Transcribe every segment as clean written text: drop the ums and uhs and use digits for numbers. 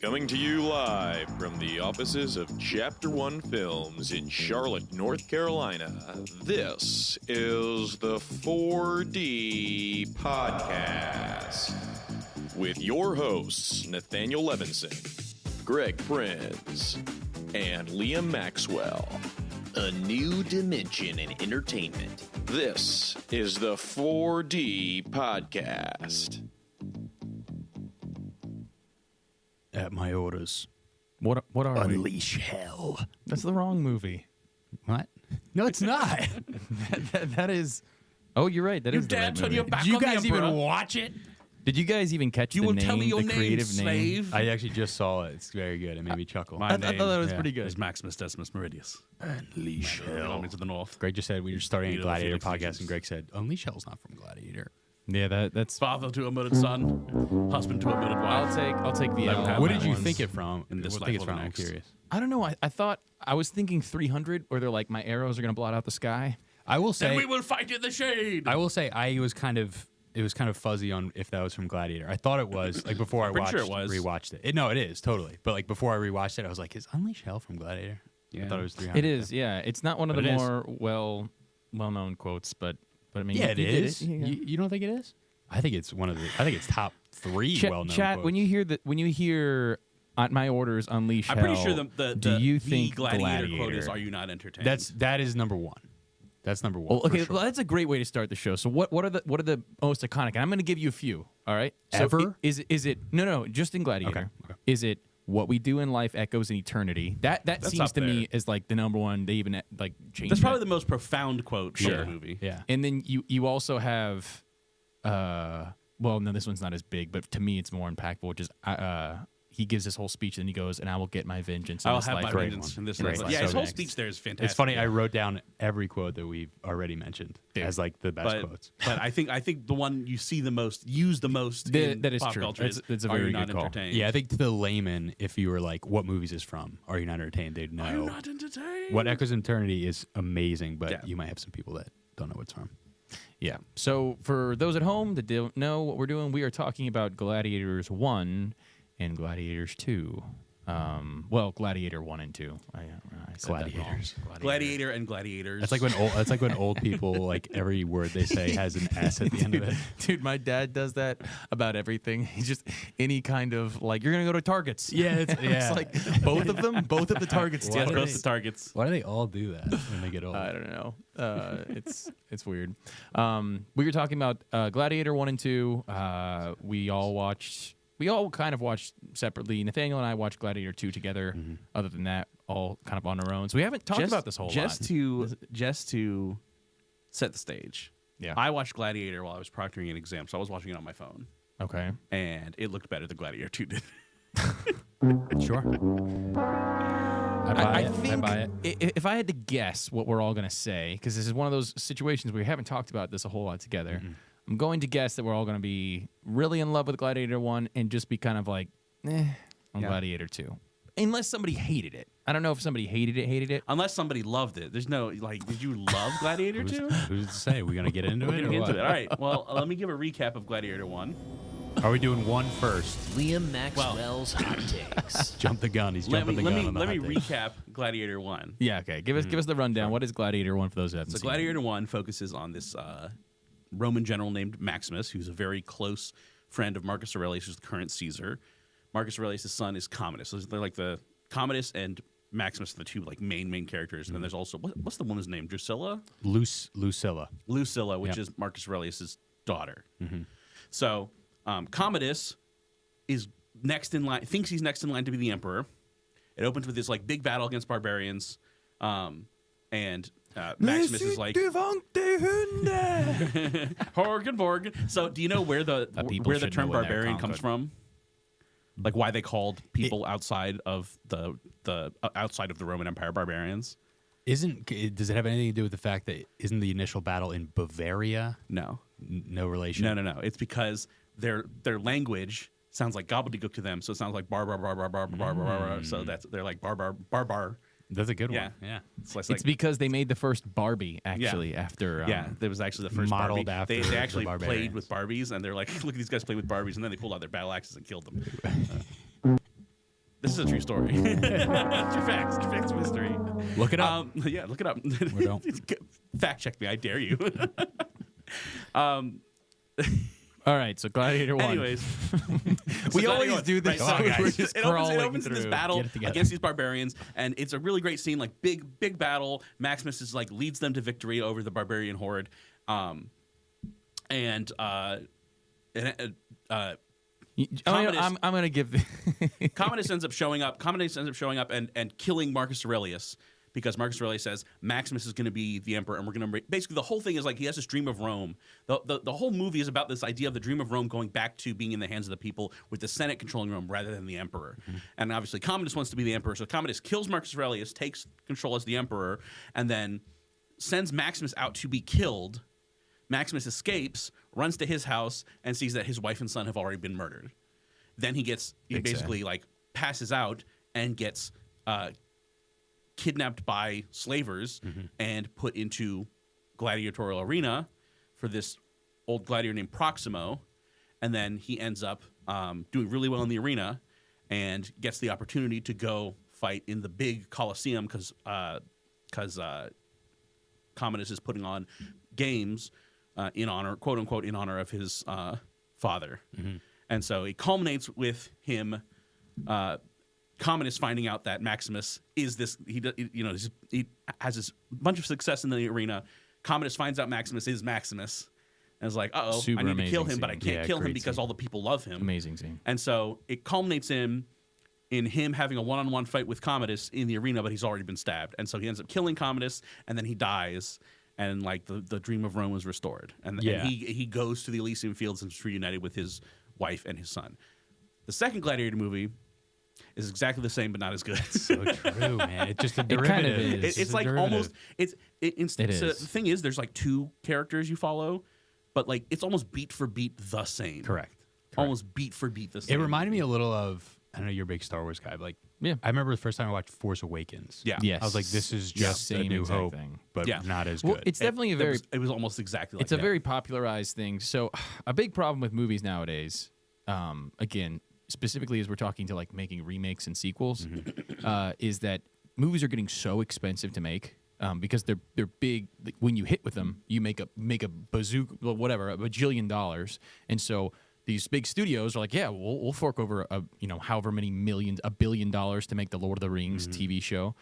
Coming to you live from the offices of Chapter One Films in Charlotte, North Carolina, this is the 4D Podcast with your hosts, Nathanael Levinson, Greg Prinz, and Liam Maxwell. A new dimension in entertainment. This is the 4D Podcast. At my orders. What are we? Unleash hell. That's the wrong movie. What? No, it's not. that is. Oh, you're right. That is the right movie. Did you guys even watch it? Did you guys even catch the name? The creative name. I actually just saw it. It's very good. It made me chuckle. I thought that was pretty good. Is Maximus Decimus Meridius. Unleash hell. To the north. Greg just said we were starting a Needle Gladiator Felix podcast, Legions. and Greg said Unleash hell's not from Gladiator. Yeah, that's. Father to a murdered son, husband to a murdered wife. I'll take the. Let him have What that did you one. think it from? In this What life think it's or from? the I'm next. curious. I don't know. I thought I was thinking 300, where they're like my arrows are gonna blot out the sky. I will Then say. we will fight in the shade. I will say I was kind of. It was kind of fuzzy on if that was from Gladiator. I thought it was like before I Pretty watched sure it was. rewatched it. No, it is totally. But like before I rewatched it, I was like, "Is Unleash Hell from Gladiator?" Yeah. I thought it was 300. It is. Yeah, it's not one of But the it is. more well-known quotes, but I mean, Yeah, you it did is. Yeah. You don't think it is? I think it's one of the. I think it's top three well-known. Chat. quotes. When you hear at my orders, unleash I'm hell. pretty sure the do you think Gladiator quote Gladiator is, "Are you not entertained?" that is number one. That's number one. Well, okay, for sure. well, that's a great way to start the show. So what are the most iconic? And I'm going to give you a few. All right. So Ever? Is it no just in Gladiator? Okay. Is it what we do in life echoes in eternity? That seems up to me there. as like the number one. They even like changed. That's probably it. the most profound quote from Sure. the movie. yeah. And then you also have, well, no, this one's not as big, but to me it's more impactful. Which is he gives this whole speech and he goes, "And I will get my vengeance in I'll this have life." my Great vengeance one. in this Great life. one. Yeah, So his whole next. speech there is fantastic. It's funny. I wrote down every quote that we've already mentioned Dude. as like the best but quotes. but I think the one you see the most, used the most in That is pop true. culture That's- is, that's a "Are you very not good call." entertained?" Yeah, I think to the layman, if you were like, "What movie is this from?" Are you not entertained? They'd know. Are you not entertained? What Echoes in Eternity is amazing, but Yeah. you might have some people that don't know what it's from. Yeah. So for those at home that don't know what we're doing, we are talking about Gladiators 1 and Gladiators 2. Well, Gladiator 1 and 2. I said that wrong. Gladiators. Gladiator and Gladiators. That's like when old people like every word they say has an S at the end of it. Dude, my dad does that about everything. He's just any kind of like, you're going to go to Targets. Yeah, it's It's like both of them, both of the Targets Yes, together. both the targets. Why do they all do that when they get old? I don't know. It's weird. We were talking about Gladiator 1 and 2. We all kind of watched separately. Nathaniel and I watched Gladiator 2 together. Mm-hmm. Other than that, all kind of on our own. So we haven't talked about this whole lot. Just to set the stage. Yeah. I watched Gladiator while I was proctoring an exam, so I was watching it on my phone, Okay. and it looked better than Gladiator 2 did. Sure. I think buy it. if I had to guess what we're all going to say, because this is one of those situations where we haven't talked about this a whole lot together, I'm going to guess that we're all going to be really in love with Gladiator 1 and just be kind of like, on Yeah. Gladiator 2. Unless somebody hated it. I don't know if somebody hated it. Unless somebody loved it. There's no, like, did you love Gladiator 2? Who's to say? We're gonna get into We're it. going or to get into what? it. All right. Well, let me give a recap of Gladiator 1. Are we doing one first? Liam Maxwell's hot takes. Jump the gun. He's Let jumping me the gun on the let me hot take. recap Gladiator 1. Yeah, okay. Give us the rundown. What is Gladiator 1 for those who haven't So seen it? Gladiator 1 focuses on this Roman general named Maximus, who's a very close friend of Marcus Aurelius, who's the current Caesar. Marcus Aurelius' son is Commodus. So they're like the Commodus and Maximus are the two like main characters. And then there's also what's the woman's name? Drusilla? Lucilla. Lucilla, which Yep. is Marcus Aurelius' daughter. So Commodus is next in line, thinks he's next in line to be the emperor. It opens with this like big battle against barbarians, and Maximus is like Horgen. So do you know where the people should know term when they're barbarian comes conquered. from? Like why they called people outside of the outside of the Roman Empire barbarians? Does it have anything to do with the fact that isn't the initial battle in Bavaria? No. No relation. No. It's because their language sounds like gobbledygook to them, so it sounds like bar. So they're like bar. That's a good Yeah. one. Yeah. It's like It's because they made the first Barbie, actually, after... there was actually the first modeled Barbie. after They the actually played barbarians. with Barbies, and they're like, look at these guys playing with Barbies, and then they pulled out their battle axes and killed them. This is a true story. True facts. True facts mystery. Look it up. Yeah, look it up. don't. Fact check me. I dare you. All right, so Gladiator 1. Anyways, We always do this. Right, so We're just it crawling opens in this through. battle Get it together. against these barbarians, and it's a really great scene. Like big battle. Maximus is like leads them to victory over the barbarian horde, Commodus- I'm going to give. Commodus ends up showing up. Commodus ends up showing up and killing Marcus Aurelius because Marcus Aurelius says Maximus is going to be the emperor, and we're going to basically the whole thing is like he has this dream of Rome. The whole movie is about this idea of the dream of Rome going back to being in the hands of the people with the Senate controlling Rome rather than the emperor. And obviously Commodus wants to be the emperor, so Commodus kills Marcus Aurelius, takes control as the emperor, and then sends Maximus out to be killed. Maximus escapes, runs to his house, and sees that his wife and son have already been murdered. Then he basically like passes out and gets kidnapped by slavers and put into gladiatorial arena for this old gladiator named Proximo, and then he ends up doing really well in the arena and gets the opportunity to go fight in the big Colosseum because Commodus is putting on games in honor, quote unquote, in honor of his father, and so it culminates with him. Commodus finding out that Maximus is this, he has this bunch of success in the arena. Commodus finds out Maximus is Maximus, and is like, "Uh-oh, I need to kill him, but I can't kill him because all the people love him." Amazing scene. And so it culminates in him having a one-on-one fight with Commodus in the arena, but he's already been stabbed, and so he ends up killing Commodus, and then he dies, and like the dream of Rome was restored, and he goes to the Elysian Fields and is reunited with his wife and his son. The second Gladiator movie is exactly the same, but not as good. So true, man. It's just a derivative. kind of is. It's It's like derivative. almost so is. the thing is, there's like two characters you follow, but like it's almost beat for beat the same. Correct. Almost beat for beat the same. It reminded me a little of, I know you're a big Star Wars guy, but like, Yeah. I remember the first time I watched Force Awakens. Yeah. Yes. I was like, this is just Same a New exact Hope, thing. but Yeah. not as Well, good. it's definitely a very it was almost exactly like it's a that. very popularized thing. So a big problem with movies nowadays, again, specifically as we're talking to like making remakes and sequels, is that movies are getting so expensive to make because they're big. When you hit with them, you make a bazooka, whatever, a bajillion dollars, and so these big studios are like, yeah, we'll fork over however many millions, $1 billion to make the Lord of the Rings TV show,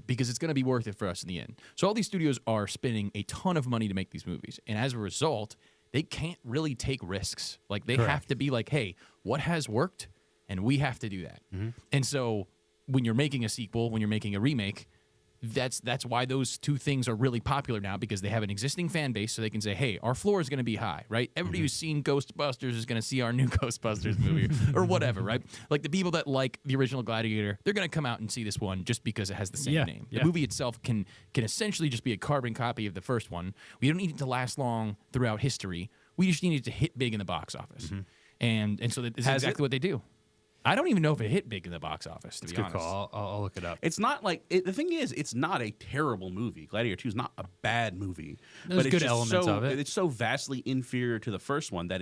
because it's going to be worth it for us in the end. So all these studios are spending a ton of money to make these movies, and as a result, they can't really take risks. Like they have to be like, hey, what has worked, and we have to do that. And so when you're making a sequel, when you're making a remake, that's why those two things are really popular now, because they have an existing fan base, so they can say, hey, our floor is going to be high, right? Everybody who's seen Ghostbusters is going to see our new Ghostbusters movie or whatever, right? Like the people that like the original Gladiator, they're going to come out and see this one just because it has the same name. The movie itself can essentially just be a carbon copy of the first one. We don't need it to last long throughout history. We just need it to hit big in the box office. And so that's exactly what they do. I don't even know if it hit big in the box office, to be honest. Good call. I'll look it up. It's not like the thing is, it's not a terrible movie. Gladiator 2 is not a bad movie. There's but it's good just elements of it. It's so vastly inferior to the first one that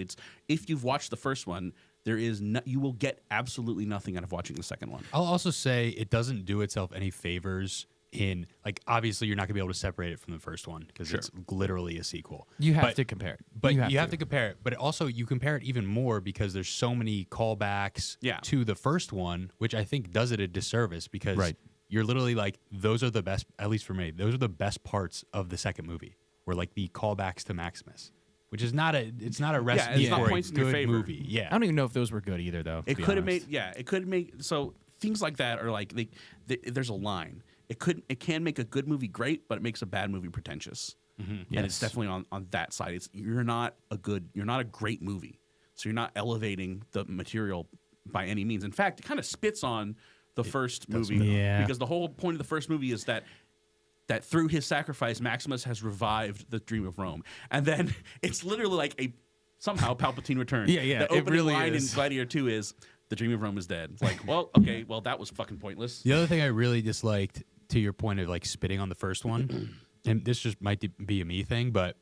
if you've watched the first one, you will get absolutely nothing out of watching the second one. I'll also say it doesn't do itself any favors in, like, obviously you're not going to be able to separate it from the first one because it's literally a sequel. You have to compare it. But you have to compare it. But also you compare it even more because there's so many callbacks to the first one, which I think does it a disservice because you're literally like, those are the best, at least for me, those are the best parts of the second movie, were like the callbacks to Maximus. Which is not a recipe for a good movie. Yeah, I don't even know if those were good either, though. It could have made so things like that are like there's a line. It can make a good movie great, but it makes a bad movie pretentious. And it's definitely on that side. You're not a great movie, so you're not elevating the material by any means. In fact, it kind of spits on the first movie because the whole point of the first movie is that through his sacrifice, Maximus has revived the dream of Rome, and then it's literally like somehow Palpatine returned. The opening line in Gladiator 2 is the dream of Rome is dead. It's like, well, okay, that was fucking pointless. The other thing I really disliked, to your point of like spitting on the first one, and this just might be a me thing, but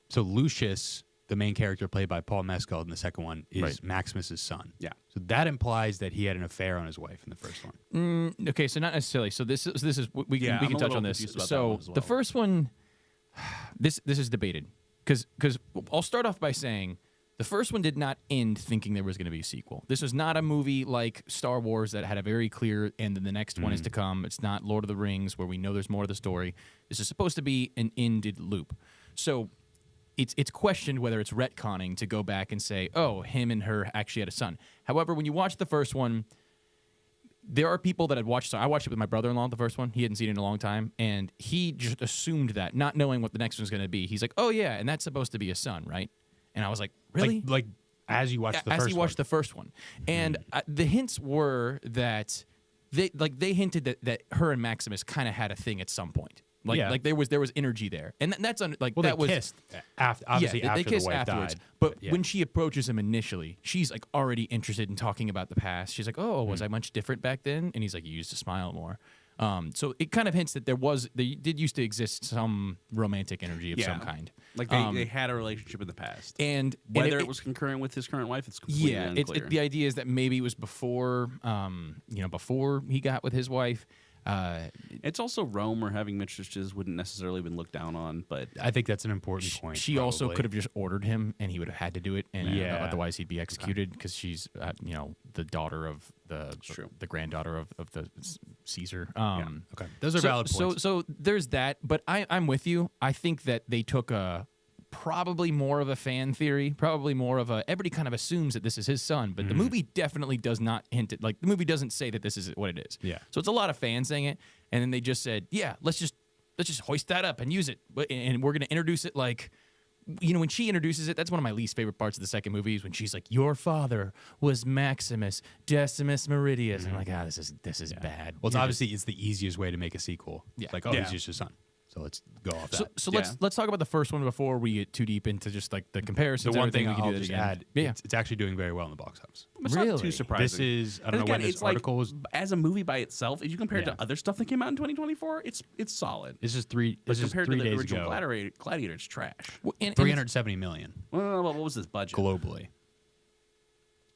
so Lucius, the main character played by Paul Mescal in the second one, is Maximus's son. Yeah. So that implies that he had an affair on his wife in the first one. Okay, so not necessarily. So this is we can touch on this. So the first one, this is debated because I'll start off by saying the first one did not end thinking there was going to be a sequel. This was not a movie like Star Wars that had a very clear end and the next one is to come. It's not Lord of the Rings where we know there's more to the story. This is supposed to be an ended loop. So it's questioned whether it's retconning to go back and say, oh, him and her actually had a son. However, when you watch the first one, there are people that had watched. So I watched it with my brother-in-law, the first one. He hadn't seen it in a long time, and he just assumed that, not knowing what the next one's going to be. He's like, oh yeah, and that's supposed to be a son, right? And I was like, really? Like as you watched the first one? As you watched the first one. And the hints were that they hinted that her and Maximus kind of had a thing at some point. Like there was energy there, and that's that was kissed after they the kissed wife afterwards. died. But when she approaches him initially, she's like already interested in talking about the past. She's like, "Oh, was I much different back then?" And he's like, "You used to smile more." So it kind of hints that there did used to exist some romantic energy of some kind. Like they had a relationship in the past, and whether it was concurrent with his current wife, it's completely unclear. The idea is that maybe it was before before he got with his wife. It's also Rome, where having mistresses wouldn't necessarily been looked down on, but I think that's an important point. She also could have just ordered him, and he would have had to do it, and otherwise he'd be executed because she's the daughter of the granddaughter of the Caesar. Okay, those are valid points. So there's that, but I'm with you. I think that they took probably more of a fan theory, probably more of everybody kind of assumes that this is his son, but the movie definitely does not hint it. Like the movie doesn't say that this is what it is. Yeah. So it's a lot of fans saying it, and then they just said, yeah, let's just hoist that up and use it, and we're gonna introduce it like. When she introduces it, that's one of my least favorite parts of the second movie is when she's like, "Your father was Maximus Decimus Meridius." And I'm like, this is bad. Well, it's the easiest way to make a sequel. Yeah. It's like, he's just your son. So let's go off that. So let's talk about the first one before we get too deep into just like the comparisons. The one thing we can I'll do just again. add, it's actually doing very well in the box office. It's not too surprising. This is, I don't know when this article was. As a movie by itself, if you compare it to other stuff that came out in 2024, it's solid. This is three days compared to the ago. original Gladiator, it's trash. Well, and 370 million Well, what was this budget? globally.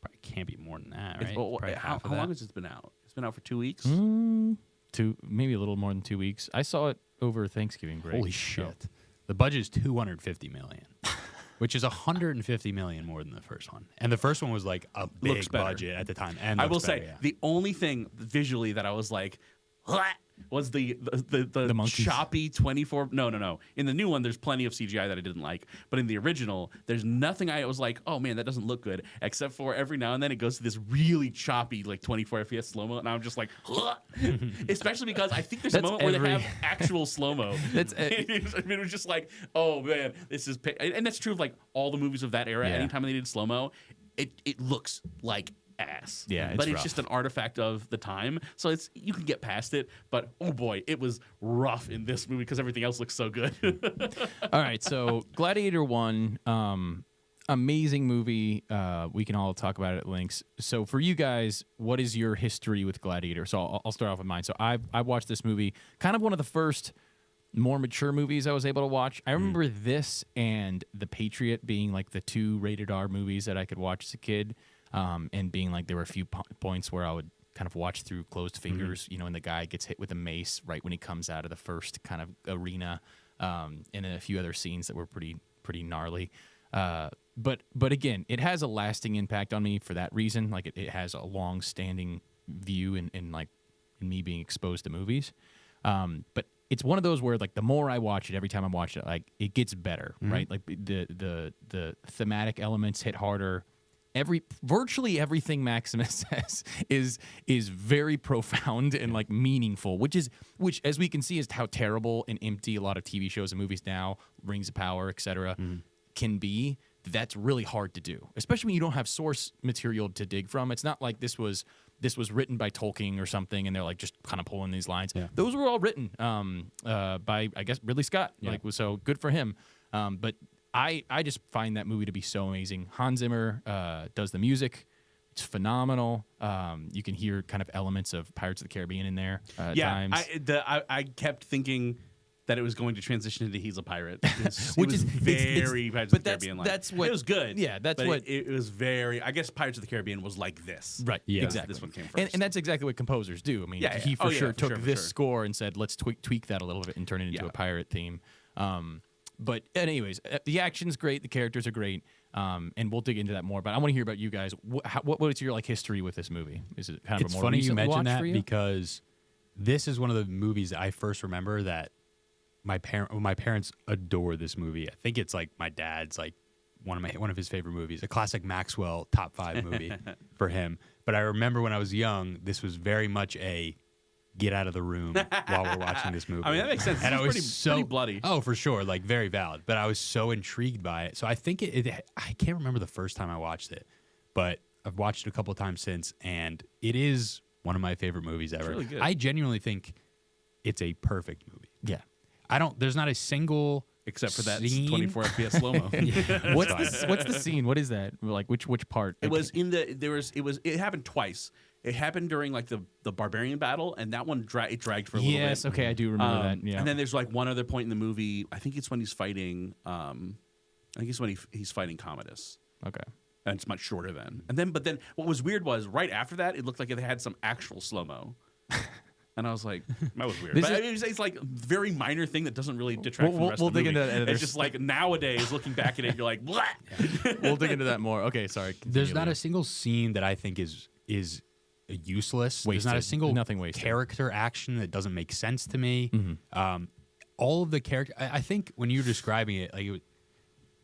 Probably can't be more than that, right? Probably How half of long that. has it been out? It's been out for 2 weeks. Maybe a little more than 2 weeks. I saw it over Thanksgiving break. Holy shit! The budget is 250 million, which is 150 million more than the first one. And the first one was like a big budget at the time. And I will say the only thing visually that I was like, "What?" was the monkeys. choppy 24. No. In the new one, there's plenty of CGI that I didn't like, but in the original, there's nothing I was like, oh man, that doesn't look good. Except for every now and then it goes to this really choppy like 24 FPS slow mo, and I'm just like, especially because I think there's a moment where they have actual slow mo. It was just like, oh man, this is, and that's true of like all the movies of that era. Anytime they did slow mo, it looks like ass. Yeah, but it's just an artifact of the time, so you can get past it. But oh boy, it was rough in this movie because everything else looks so good. All right, so Gladiator 1, amazing movie. We can all talk about it at links. So for you guys, what is your history with Gladiator? So I'll start off with mine. So I watched this movie, kind of one of the first more mature movies I was able to watch. I remember this and The Patriot being like the two rated R movies that I could watch as a kid. And being like there were a few points where I would kind of watch through closed fingers, and the guy gets hit with a mace right when he comes out of the first kind of arena, and a few other scenes that were pretty gnarly. But again, it has a lasting impact on me for that reason. Like it has a long-standing view in like in me being exposed to movies. But it's one of those where like the more I watch it, every time I watch it, like it gets better, right? Like the thematic elements hit harder. Virtually everything Maximus says is very profound and like meaningful, which as we can see is how terrible and empty a lot of TV shows and movies now, Rings of Power, etc., can be. That's really hard to do, especially when you don't have source material to dig from. It's not like this was written by Tolkien or something, and they're like just kind of pulling these lines. Yeah. Those were all written by, I guess, Ridley Scott. Yeah. So good for him. But I just find that movie to be so amazing. Hans Zimmer does the music. It's phenomenal. You can hear kind of elements of Pirates of the Caribbean in there at times. I kept thinking that it was going to transition into he's a pirate. Which is is very Pirates of the Caribbean. That's what it was good. Yeah, that's but what it was very. I guess Pirates of the Caribbean was like this. Right. Yeah. Exactly. This one came first, and that's exactly what composers do. I mean, Yeah, yeah. he for sure took for this sure. score and said, let's tweak that a little bit and turn it into a pirate theme. But anyways, the action's great, the characters are great, and we'll dig into that more. But I want to hear about you guys. What is your history with this movie? Is it kind of It's a more funny you recent watch mention that for you? because this is one of the movies I first remember that my parents adore this movie. I think it's like my dad's like one of his favorite movies, a classic Maxwell top 5 movie for him. But I remember when I was young, this was very much a get out of the room while we're watching this movie. I mean, that makes sense. And I It's was pretty bloody. Oh, for sure, like very valid. But I was so intrigued by it. So I think I can't remember the first time I watched it, but I've watched it a couple of times since, and it is one of my favorite movies ever. really good. I genuinely think it's a perfect movie. Yeah. There's not a single Except for that scene. 24 FPS slow mo. What's the scene? What is that? Like which part? It was in the it happened twice. It happened during like the barbarian battle, and that one it dragged for a little bit. Yes, okay, I do remember that. Yeah. And then there's like one other point in the movie. I think it's when he's fighting. I think it's when he's fighting Commodus. Okay. And it's much shorter then. But then what was weird was right after that, it looked like it had some actual slow mo. And I was like, that was weird. But it's like a very minor thing that doesn't really detract from the rest of the movie. We'll dig into that. It's just like nowadays, looking back at it, you're like, what? We'll dig into that more. Okay, sorry. There's not a single scene that I think is useless. There's not a Wasted. single Nothing wasted. character action that doesn't make sense to me. Mm-hmm. All of the character, I think when you're describing it, like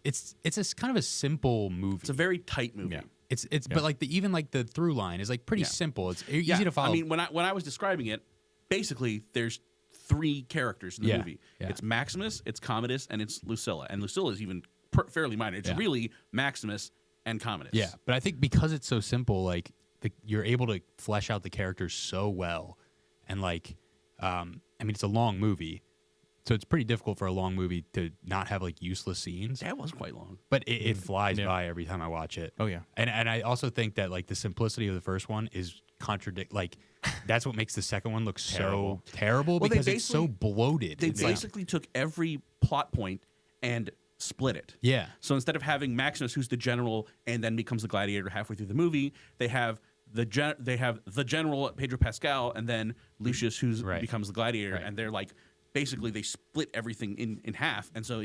it's a kind of a simple movie. It's a very tight movie. Yeah. It's but like even like the through line is like pretty simple. It's easy to follow. I mean, when I was describing it, basically there's 3 characters in the movie. Yeah. It's Maximus, it's Commodus, and it's Lucilla. And Lucilla is even fairly minor. It's really Maximus and Commodus. Yeah, but I think because it's so simple, like you're able to flesh out the characters so well, and like, I mean, it's a long movie, so it's pretty difficult for a long movie to not have like useless scenes. That was quite long. But it flies by every time I watch it. Oh, yeah. and I also think that like the simplicity of the first one is like that's what makes the second one look so terrible Well, because it's so bloated. They It's like- basically took every plot point and split it. Yeah. So instead of having Maximus, who's the general, and then becomes the gladiator halfway through the movie, they have the general Pedro Pascal, and then Lucius, who becomes the gladiator, and they're like basically they split everything in half, and so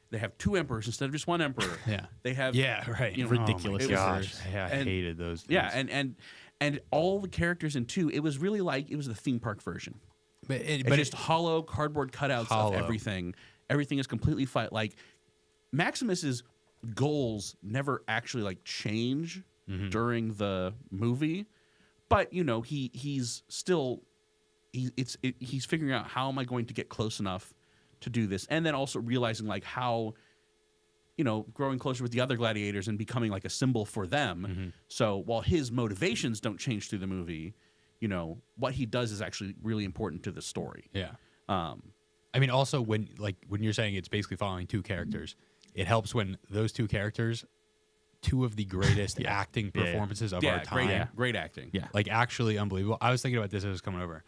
they have 2 emperors instead of just 1 emperor. Yeah. They have ridiculous. Oh my gosh, I hated those things. Yeah, and all the characters in 2, it was really like it was the theme park version. but It's just hollow cardboard cutouts of everything. Everything is completely like Maximus's goals never actually like change during the movie, but he's still he's figuring out how am I going to get close enough to do this, and then also realizing like how growing closer with the other gladiators and becoming like a symbol for them. So while his motivations don't change through the movie, what he does is actually really important to the story. Yeah. I mean, also when you're saying it's basically following 2 characters, it helps when those 2 characters, 2 of the greatest acting performances of our time. Great acting. Yeah. Like actually unbelievable. I was thinking about this as I was coming over.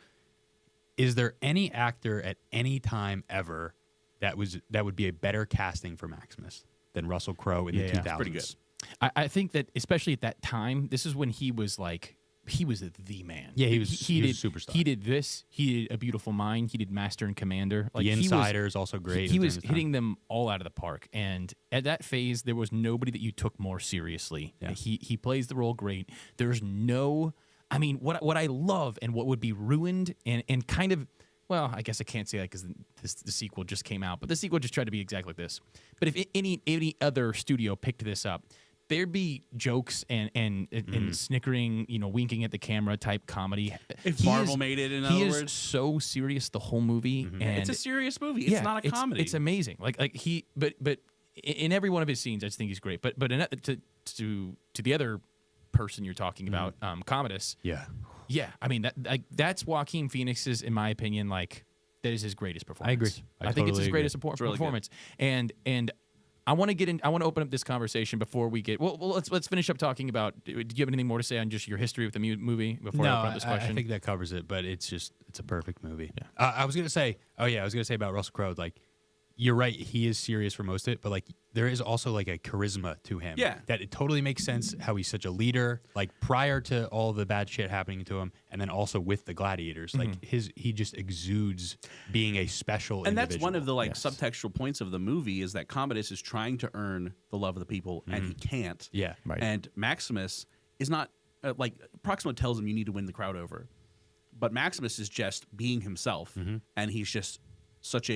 Is there any actor at any time ever that would be a better casting for Maximus than Russell Crowe in the 2000s? Pretty good. I think that especially at that time, this is when he was the man. Yeah, he was a superstar. He did this. He did A Beautiful Mind. He did Master and Commander. Like The Insider is also great. He was hitting them all out of the park. And at that phase, there was nobody that you took more seriously. Yeah. He plays the role great. There's no, I mean, what I love and what would be ruined and kind of, well, I guess I can't say that because the sequel just came out, but the sequel just tried to be exactly like this. But if any other studio picked this up, there'd be jokes and snickering, winking at the camera type comedy. If Marvel made it, in other words, he is so serious the whole movie, and it's a serious movie. It's not a comedy. It's amazing. But in every one of his scenes, I just think he's great. But to the other person you're talking about, Commodus. Yeah. I mean that's Joaquin Phoenix's, in my opinion, that is his greatest performance. I agree. I think it's his greatest performance. Really and I want to open up this conversation before we get. Well, let's finish up talking about. Do you have anything more to say on just your history with the movie before I open up this question? I think that covers it. But it's a perfect movie. Yeah. I was gonna say about Russell Crowe. Like, you're right. He is serious for most of it, but like there is also like a charisma to him. Yeah. That it totally makes sense how he's such a leader. Like prior to all the bad shit happening to him, and then also with the gladiators, like he just exudes being a special. And individual. that's one of the subtextual points of the movie is that Commodus is trying to earn the love of the people, and he can't. Yeah. Right. And Maximus is not like Proxima tells him you need to win the crowd over, but Maximus is just being himself, and he's just such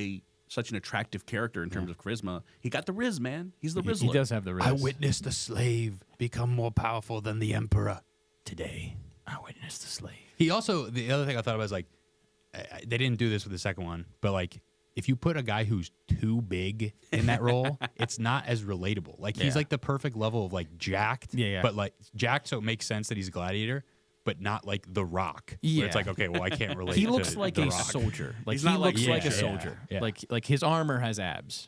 an attractive character in terms of charisma. He got the Riz, man. He's the Rizzler. He does have the Riz. I witnessed a slave become more powerful than the emperor. today. I witnessed the slave. He also, the other thing I thought about is like, they didn't do this with the second one, but like, if you put a guy who's too big in that role, it's not as relatable. Like he's like the perfect level of like jacked, but like jacked, so it makes sense that he's a gladiator, but not like The Rock. Yeah, where it's like, okay, well, I can't relate. He looks to like The a Rock. soldier. Like He's he not like- looks like a yeah, soldier. yeah. Like his armor has abs.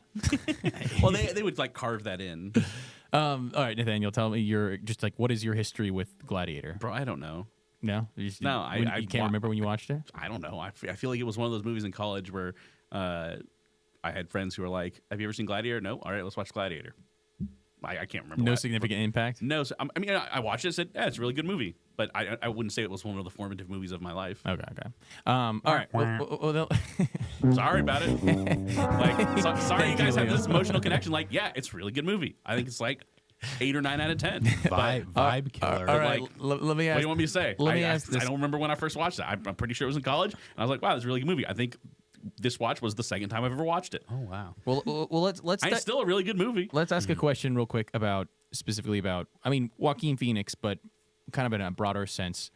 Well, they would like carve that in. All right, Nathaniel, tell me your just like what is your history with Gladiator? Bro, I don't know. No, you can't remember when you watched it. I don't know. I feel like it was one of those movies in college where I had friends who were like, "Have you ever seen Gladiator?" No. All right, let's watch Gladiator. I can't remember. No significant impact. No. So, I mean, I watched it and said, "Yeah, it's a really good movie," but I wouldn't say it was one of the formative movies of my life. Okay. All right. Well, Sorry about it. Like, sorry you guys have this emotional connection. Like, yeah, it's a really good movie. I think it's like 8 or 9 out of 10. Vibe killer. all right. like, Let me ask. What do you want me to say? Let me I ask this. don't remember when I first watched it. I'm pretty sure it was in college. And I was like, wow, this is a really good movie. I think this watch was the second time I've ever watched it. Oh wow. Well, let's. It's still a really good movie. Let's ask a question real quick about I mean, Joaquin Phoenix, but kind of in a broader sense.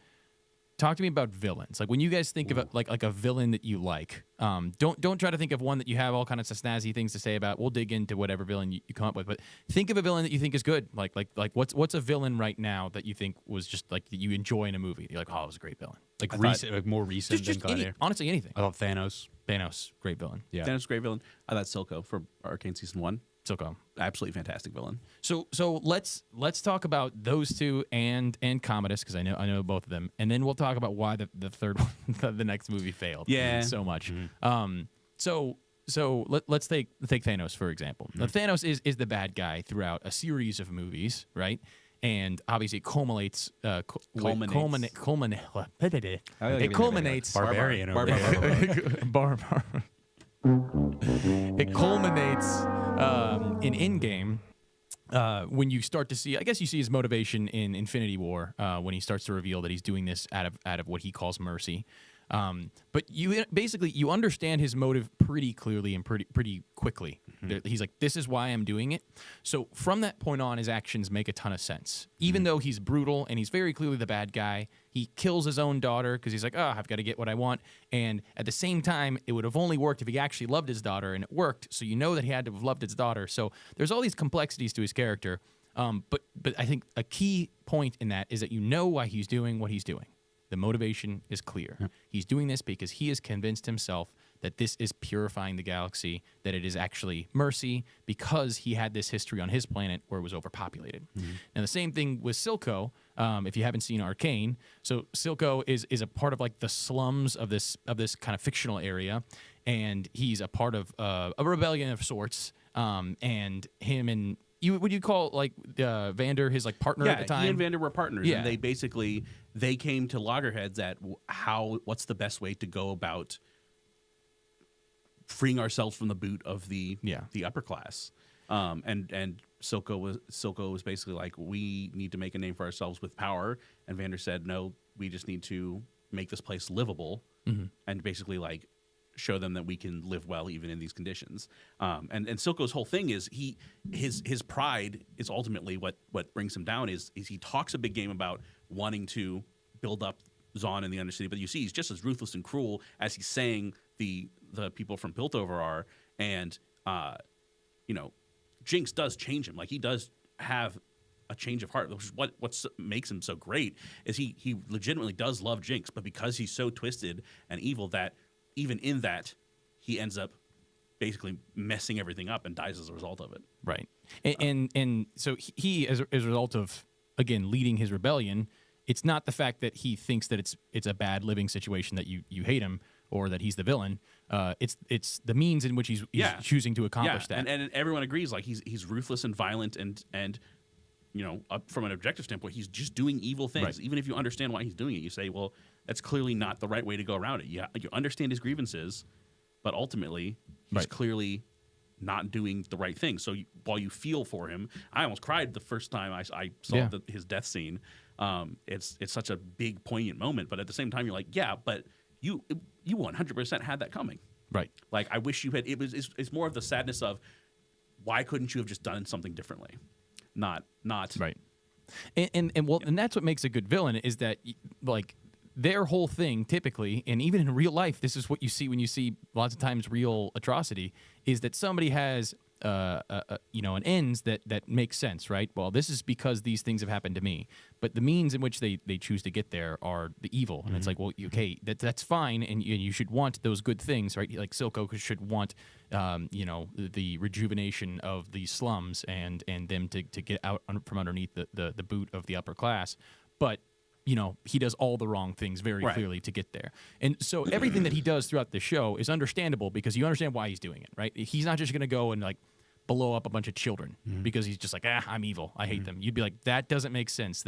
Talk to me about villains. Like when you guys think of like a villain that you like, don't try to think of one that you have all kind of snazzy things to say about. We'll dig into whatever villain you come up with, but think of a villain that you think is good. Like what's a villain right now that you think was just like that you enjoy in a movie? You're like, oh, it was a great villain. Like recent, like more recent than Gladiator. Honestly, anything. I thought Thanos. Thanos, great villain. Yeah. Thanos, great villain. I thought Silco for Arcane Season 1. Silco. Absolutely fantastic villain. So let's talk about those two and Commodus because I know both of them, and then we'll talk about why the third one, the next movie failed. So much. So let's take Thanos for example. Now, Thanos is the bad guy throughout a series of movies, right? And obviously it culminates. It culminates. Barbarian over there. It culminates in Endgame when you start to see. I guess you see his motivation in Infinity War when he starts to reveal that he's doing this out of what he calls mercy. But you understand his motive pretty clearly and pretty quickly. He's like, this is why I'm doing it. So from that point on, his actions make a ton of sense. Even though he's brutal and he's very clearly the bad guy, he kills his own daughter because he's like, oh, I've got to get what I want. And at the same time, it would have only worked if he actually loved his daughter, and it worked. So you know that he had to have loved his daughter. So there's all these complexities to his character. But I think a key point in that is that you know why he's doing what he's doing. The motivation is clear. He's doing this because he has convinced himself that this is purifying the galaxy, that it is actually mercy because he had this history on his planet where it was overpopulated. And the same thing with Silco, if you haven't seen Arcane. So Silco is a part of like the slums of this kind of fictional area, and he's a part of a rebellion of sorts. And him and would you call like Vander his like partner at the time? He and Vander were partners. Yeah. And they came to loggerheads at what's the best way to go about freeing ourselves from the boot of the upper class. And Silco was basically like, we need to make a name for ourselves with power. And Vander said, no, we just need to make this place livable and basically like show them that we can live well even in these conditions. And Silco's whole thing is his pride is ultimately what brings him down is he talks a big game about wanting to build up Zon and the Undercity, but you see he's just as ruthless and cruel as he's saying the people from Piltover are. And Jinx does change him. Like he does have a change of heart, which is what makes him so great is he legitimately does love Jinx, but because he's so twisted and evil that even in that, he ends up basically messing everything up and dies as a result of it. Right. And so he as a result of, again, leading his rebellion, it's not the fact that he thinks that it's a bad living situation that you hate him or that he's the villain. It's the means in which he's choosing to accomplish that. And everyone agrees, like, he's ruthless and violent and from an objective standpoint, he's just doing evil things. Right. Even if you understand why he's doing it, you say, well, that's clearly not the right way to go around it. You understand his grievances, but ultimately he's clearly not doing the right thing. So while you feel for him, I almost cried the first time I saw his death scene. It's such a big, poignant moment, but at the same time, you're like, yeah, but you 100% had that coming. Right. Like, I wish you had. It's more of the sadness of, why couldn't you have just done something differently? Not right. And that's what makes a good villain, is that, like, their whole thing typically, and even in real life, this is what you see when you see lots of times real atrocity, is that somebody has an ends that makes sense, right? Well, this is because these things have happened to me, but the means in which they choose to get there are the evil, and it's like, well, okay, that's fine, and you should want those good things, right? Like Silco should want the rejuvenation of these slums and them to get out from underneath the boot of the upper class, but he does all the wrong things very clearly to get there. And so everything that he does throughout the show is understandable because you understand why he's doing it, right? He's not just going to go and, like, blow up a bunch of children because he's just like, I'm evil, I hate them. You'd be like, that doesn't make sense.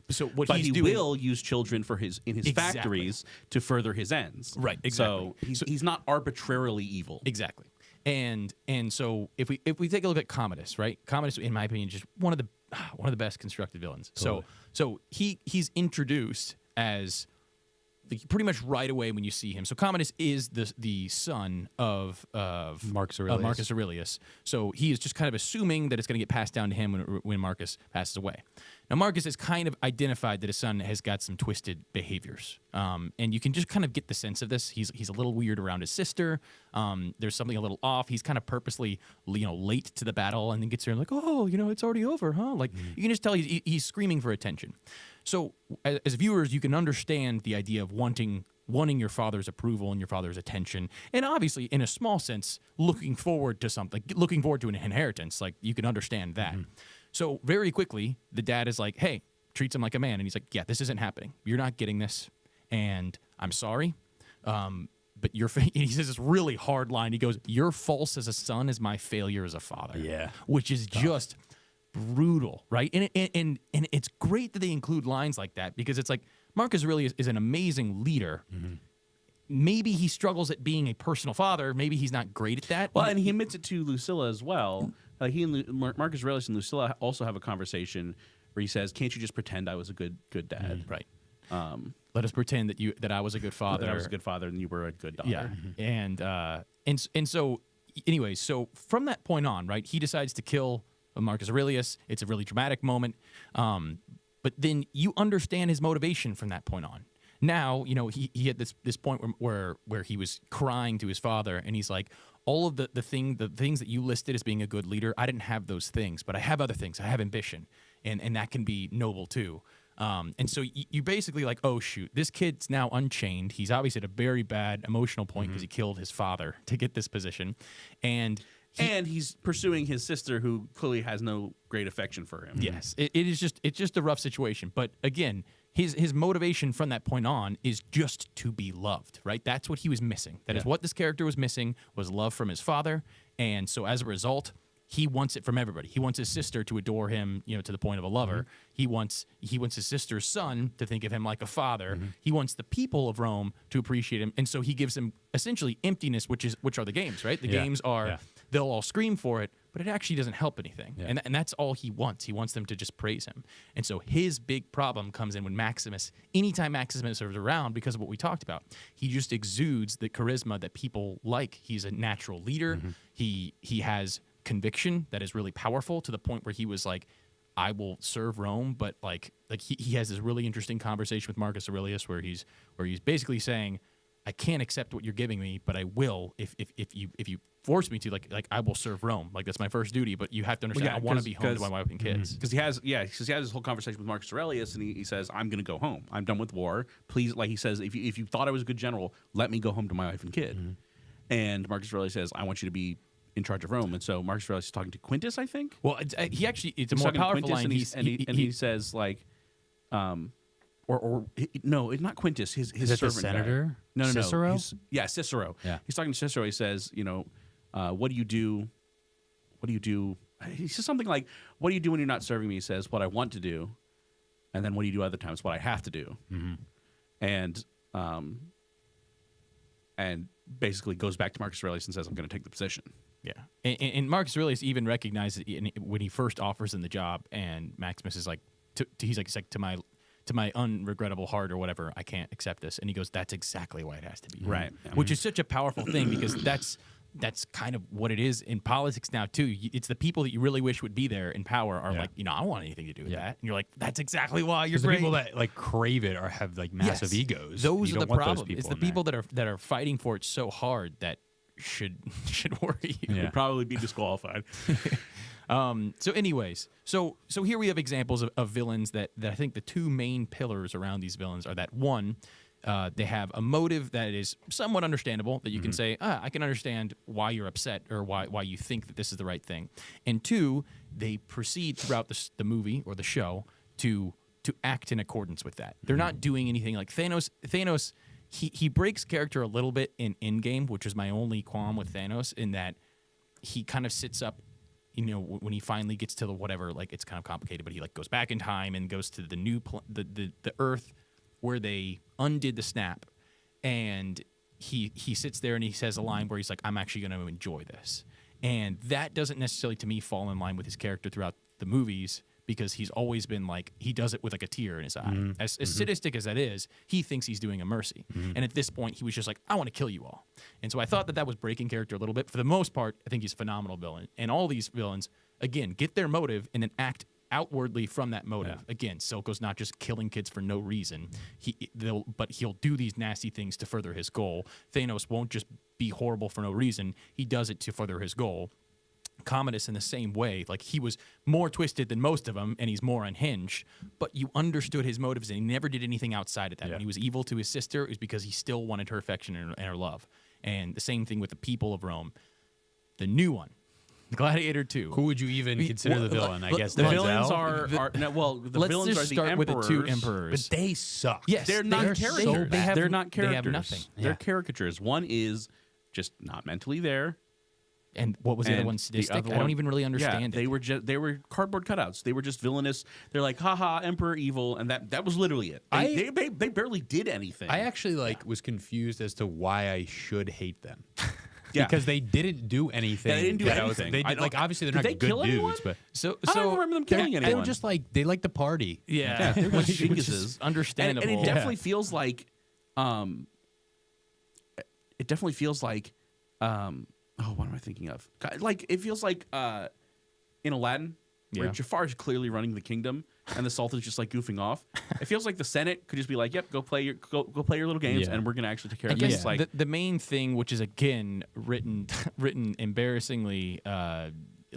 So what but he's he doing, will use children in his factories to further his ends. Right, exactly. So he's not arbitrarily evil. Exactly. And so if we take a look at Commodus, right? Commodus, in my opinion, just one of the best constructed villains. Totally. So he's introduced as, like, pretty much right away when you see him. So Commodus is the son of Marcus Aurelius. Marcus Aurelius. So he is just kind of assuming that it's going to get passed down to him when Marcus passes away. Now Marcus has kind of identified that his son has got some twisted behaviors, and you can just kind of get the sense of this. He's a little weird around his sister. There's something a little off. He's kind of purposely late to the battle, and then gets there and like, oh, it's already over, huh? Like, you can just tell he's screaming for attention. So as viewers, you can understand the idea of wanting your father's approval and your father's attention, and obviously, in a small sense, looking forward to something, looking forward to an inheritance. Like, you can understand that. So very quickly, the dad is like, hey, treats him like a man, and he's like, yeah, this isn't happening. You're not getting this, and I'm sorry, but he says this really hard line. He goes, "Your false as a son is my failure as a father." Yeah, which is just brutal, right? And it's great that they include lines like that, because it's like, Marcus really is an amazing leader. Maybe he struggles at being a personal father. Maybe he's not great at that. Well, and he admits it to Lucilla as well. He and Marcus Aurelius and Lucilla also have a conversation where he says, "Can't you just pretend I was a good dad?" Right. Let us pretend that I was a good father. That I was a good father and you were a good daughter. Yeah. And so, anyways, so from that point on, right, he decides to kill Marcus Aurelius. It's a really dramatic moment. But then you understand his motivation from that point on. Now, he had this point where he was crying to his father, and he's like, all of the things that you listed as being a good leader, I didn't have those things, but I have other things. I have ambition, and that can be noble too. And so you basically like, oh shoot, this kid's now unchained. He's obviously at a very bad emotional point because he killed his father to get this position, and he's pursuing his sister, who clearly has no great affection for him. Yes, it's just a rough situation. But again, his motivation from that point on is just to be loved, right? That's what he was missing. That is what this character was missing, was love from his father. And so as a result, he wants it from everybody. He wants his sister to adore him, to the point of a lover. He wants his sister's son to think of him like a father. He wants the people of Rome to appreciate him. And so he gives them essentially emptiness, which are the games, right? The games are, they'll all scream for it, but it actually doesn't help anything. Yeah. And that's all he wants. He wants them to just praise him. And so his big problem comes in when anytime Maximus is around, because of what we talked about, he just exudes the charisma that people like. He's a natural leader. He has conviction that is really powerful, to the point where he was like, I will serve Rome, but like he has this really interesting conversation with Marcus Aurelius where he's basically saying, I can't accept what you're giving me, but I will if you force me to. Like I will serve Rome. Like, that's my first duty. But you have to understand, I want to be home to my wife and kids. Because he has this whole conversation with Marcus Aurelius, and he says, I'm going to go home. I'm done with war. Please, like he says, if you thought I was a good general, let me go home to my wife and kid. And Marcus Aurelius says, I want you to be in charge of Rome. And so Marcus Aurelius is talking to Quintus, I think. Well, it's a more powerful line. And he says, like, no, it's not Quintus. His Is it servant the senator? guy. No, Cicero? Cicero. Yeah. He's talking to Cicero. He says, what do you do? What do you do? He says something like, what do you do when you're not serving me? He says, what I want to do. And then what do you do other times? What I have to do. Mm-hmm. And basically goes back to Marcus Aurelius and says, I'm going to take the position. Yeah, and Marcus Aurelius even recognizes when he first offers him the job, and Maximus is like, he's like to my unregrettable heart or whatever, I can't accept this, and he goes, that's exactly why it has to be, Right. Which is such a powerful thing because that's kind of what it is in politics now too. It's the people that you really wish would be there in power are like, I don't want anything to do with that, and you're like, that's exactly why you're great. The people that like crave it or have like massive egos. Those you are don't the want those problem. It's the in people that are fighting for it so hard that should worry you. Would probably be disqualified. So anyways, so here we have examples of villains that I think the two main pillars around these villains are that one, they have a motive that is somewhat understandable, that you can say, I can understand why you're upset or why you think that this is the right thing. And two, they proceed throughout the movie or the show to act in accordance with that. They're not doing anything like Thanos. He breaks character a little bit in Endgame, which is my only qualm with Thanos, in that he kind of sits up, when he finally gets to the whatever, like it's kind of complicated, but he like goes back in time and goes to the new the Earth where they undid the snap, and he sits there and he says a line where he's like, I'm actually going to enjoy this. And that doesn't necessarily to me fall in line with his character throughout the movies, because he's always been like, he does it with like a tear in his eye. As sadistic as that is, he thinks he's doing a mercy. And at this point, he was just like, I want to kill you all. And so I thought that was breaking character a little bit. For the most part, I think he's a phenomenal villain. And all these villains, again, get their motive and then act outwardly from that motive. Yeah. Again, Silco's not just killing kids for no reason. But he'll do these nasty things to further his goal. Thanos won't just be horrible for no reason. He does it to further his goal. Commodus in the same way, like he was more twisted than most of them and he's more unhinged, but you understood his motives and he never did anything outside of that. When he was evil to his sister, it was because he still wanted her affection and her love. And the same thing with the people of Rome. The new one, Gladiator 2. Who would you even consider the villain? I guess the villains let's villains just are the start emperors, with the two emperors. But they suck. Yes, they're not characters. They're not characters. They have nothing. They're caricatures. One is just not mentally there. And what was the other one? Sadistic? I don't even really understand it. They were cardboard cutouts. They were just villainous. They're like, haha, emperor evil, and that was literally it. They barely did anything. I actually was confused as to why I should hate them. Yeah. Because they didn't do anything. Yeah, they didn't do anything. Obviously they're not good dudes, but I don't remember them killing anyone. They were just like, they like to party. Yeah, they're which is understandable. And it definitely feels like, what am I thinking of? Like, it feels like in Aladdin, where Jafar is clearly running the kingdom, and the Sultan's just like goofing off. It feels like the Senate could just be like, "Yep, go play your little games, and we're gonna actually take care of this." Like the main thing, which is again written embarrassingly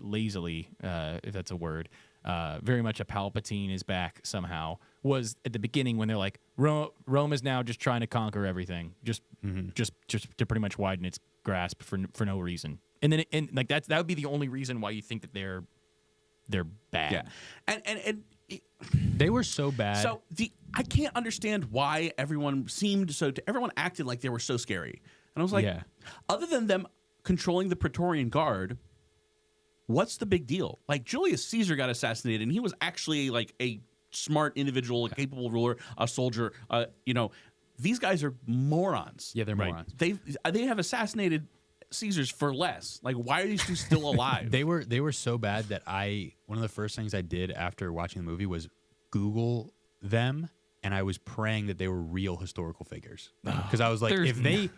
lazily, if that's a word, very much a Palpatine is back somehow. Was at the beginning when they're like, Rome is now just trying to conquer everything, just to pretty much widen its grasp for no reason, and then that would be the only reason why you think that they're bad. Yeah, and they were so bad. So I can't understand why everyone acted like they were so scary, and I was like, other than them controlling the Praetorian Guard, what's the big deal? Like Julius Caesar got assassinated, and he was actually like a smart individual, a capable ruler, a soldier. These guys are morons. Yeah, they're morons. They have assassinated Caesars for less. Like, why are these two still alive? They were so bad that one of the first things I did after watching the movie was Google them, and I was praying that they were real historical figures. Because I was like, they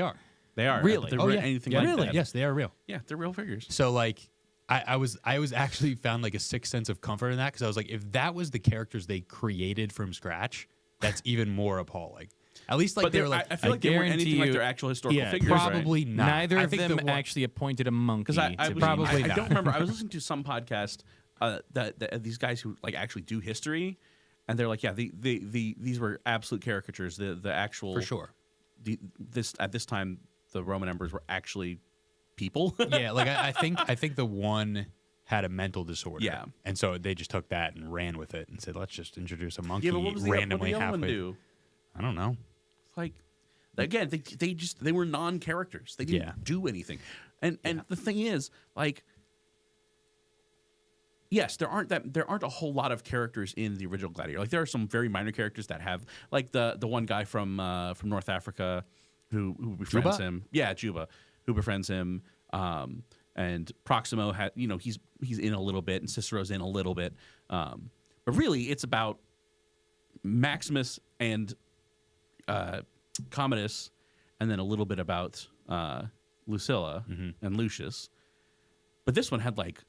are. They are. Really? Anything like really? that. Yes, they are real. Yeah, they're real figures. So like, I was actually found like a sick sense of comfort in that, because I was like, if that was the characters they created from scratch, that's even more appalling. At least like they were like, I feel like they weren't anything like their actual historical figures. Probably not. Neither of them actually appointed a monkey. Because I not. don't remember. I was listening to some podcast that these guys who like actually do history, and they're like, yeah, these were absolute caricatures. The actual for sure. At this time, the Roman emperors were actually people. Yeah, like I think the one had a mental disorder. Yeah. And so they just took that and ran with it and said, let's just introduce a monkey Yeah, but what was randomly what did the other one halfway. do? I don't know. It's like, again, they were non-characters. They didn't do anything. And the thing is, like, yes, there aren't a whole lot of characters in the original Gladiator. Like, there are some very minor characters that have, like the one guy from North Africa who befriends him. Yeah, Juba, who befriends him. And Proximo had, he's in a little bit, and Cicero's in a little bit. But really, it's about Maximus and Commodus, and then a little bit about Lucilla and Lucius. But this one had like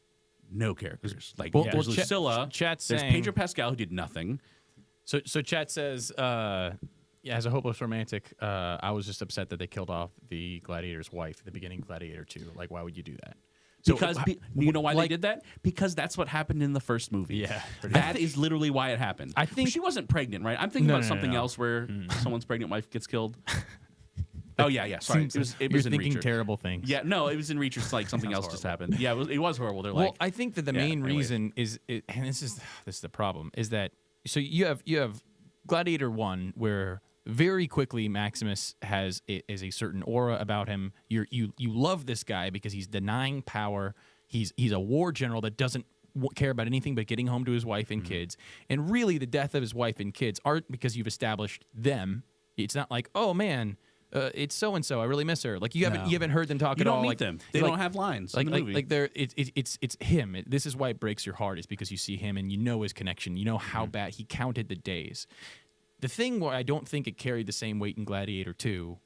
no characters. Like there's Lucilla, Chat's there's saying, Pedro Pascal who did nothing. So Chat says, as a hopeless romantic, I was just upset that they killed off the gladiator's wife at the beginning of Gladiator 2. Like, why would you do that? Because you know why they did that? Because that's what happened in the first movie. Yeah. That is literally why it happened. I think she wasn't pregnant, right? I'm thinking about something else where someone's pregnant wife gets killed. Oh yeah. Sorry, it was you're in thinking Reacher. terrible things. Yeah, no, it was in Reacher. It's like something else just happened. Yeah, it was horrible. They're like, I think that the main reason is, and this is the problem, is that so you have Gladiator 1 where very quickly Maximus is a certain aura about him. You love this guy because he's denying power. He's a war general that doesn't care about anything but getting home to his wife and kids. And really, the death of his wife and kids aren't because you've established them. It's not like, oh man, it's so and so. I really miss her. Like you haven't heard them talk you at don't all. meet Like them. They don't have lines. Like in the movie. like they're it's him. This is why it breaks your heart. Is because you see him and you know his connection. You know how bad he counted the days. The thing where I don't think it carried the same weight in Gladiator 2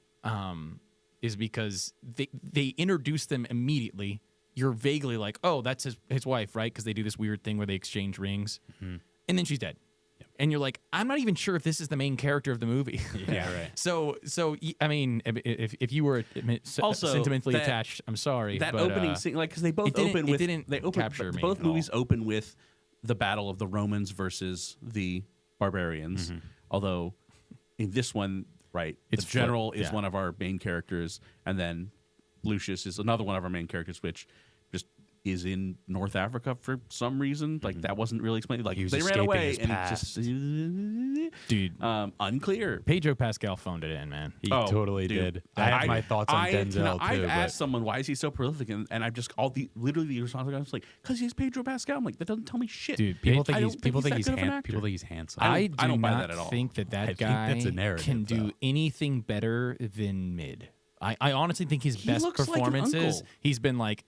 is because they introduced them immediately. You're vaguely like, oh, that's his wife, right? Because they do this weird thing where they exchange rings, and then she's dead. Yep. And you're like, I'm not even sure if this is the main character of the movie. Yeah, right. So I mean, if you were also sentimentally attached, I'm sorry. That but, opening scene, like, because they both open with both movies open with the battle of the Romans versus the barbarians. Although in this one, right, the general is one of our main characters, and then Lucius is another one of our main characters, which just is in North Africa for some reason. Like that wasn't really explained. Like they ran away, and it just dude, unclear. Pedro Pascal phoned it in, man. He totally did. I have my thoughts on Denzel too. I've asked someone why is he so prolific, and I've just literally the response I was like, because he's Pedro Pascal. I'm like, that doesn't tell me shit. Dude, people think he's handsome. I don't buy that at all. think that I guy think that's a narrative, can do anything better than mid. I honestly think his best performances, he's been like,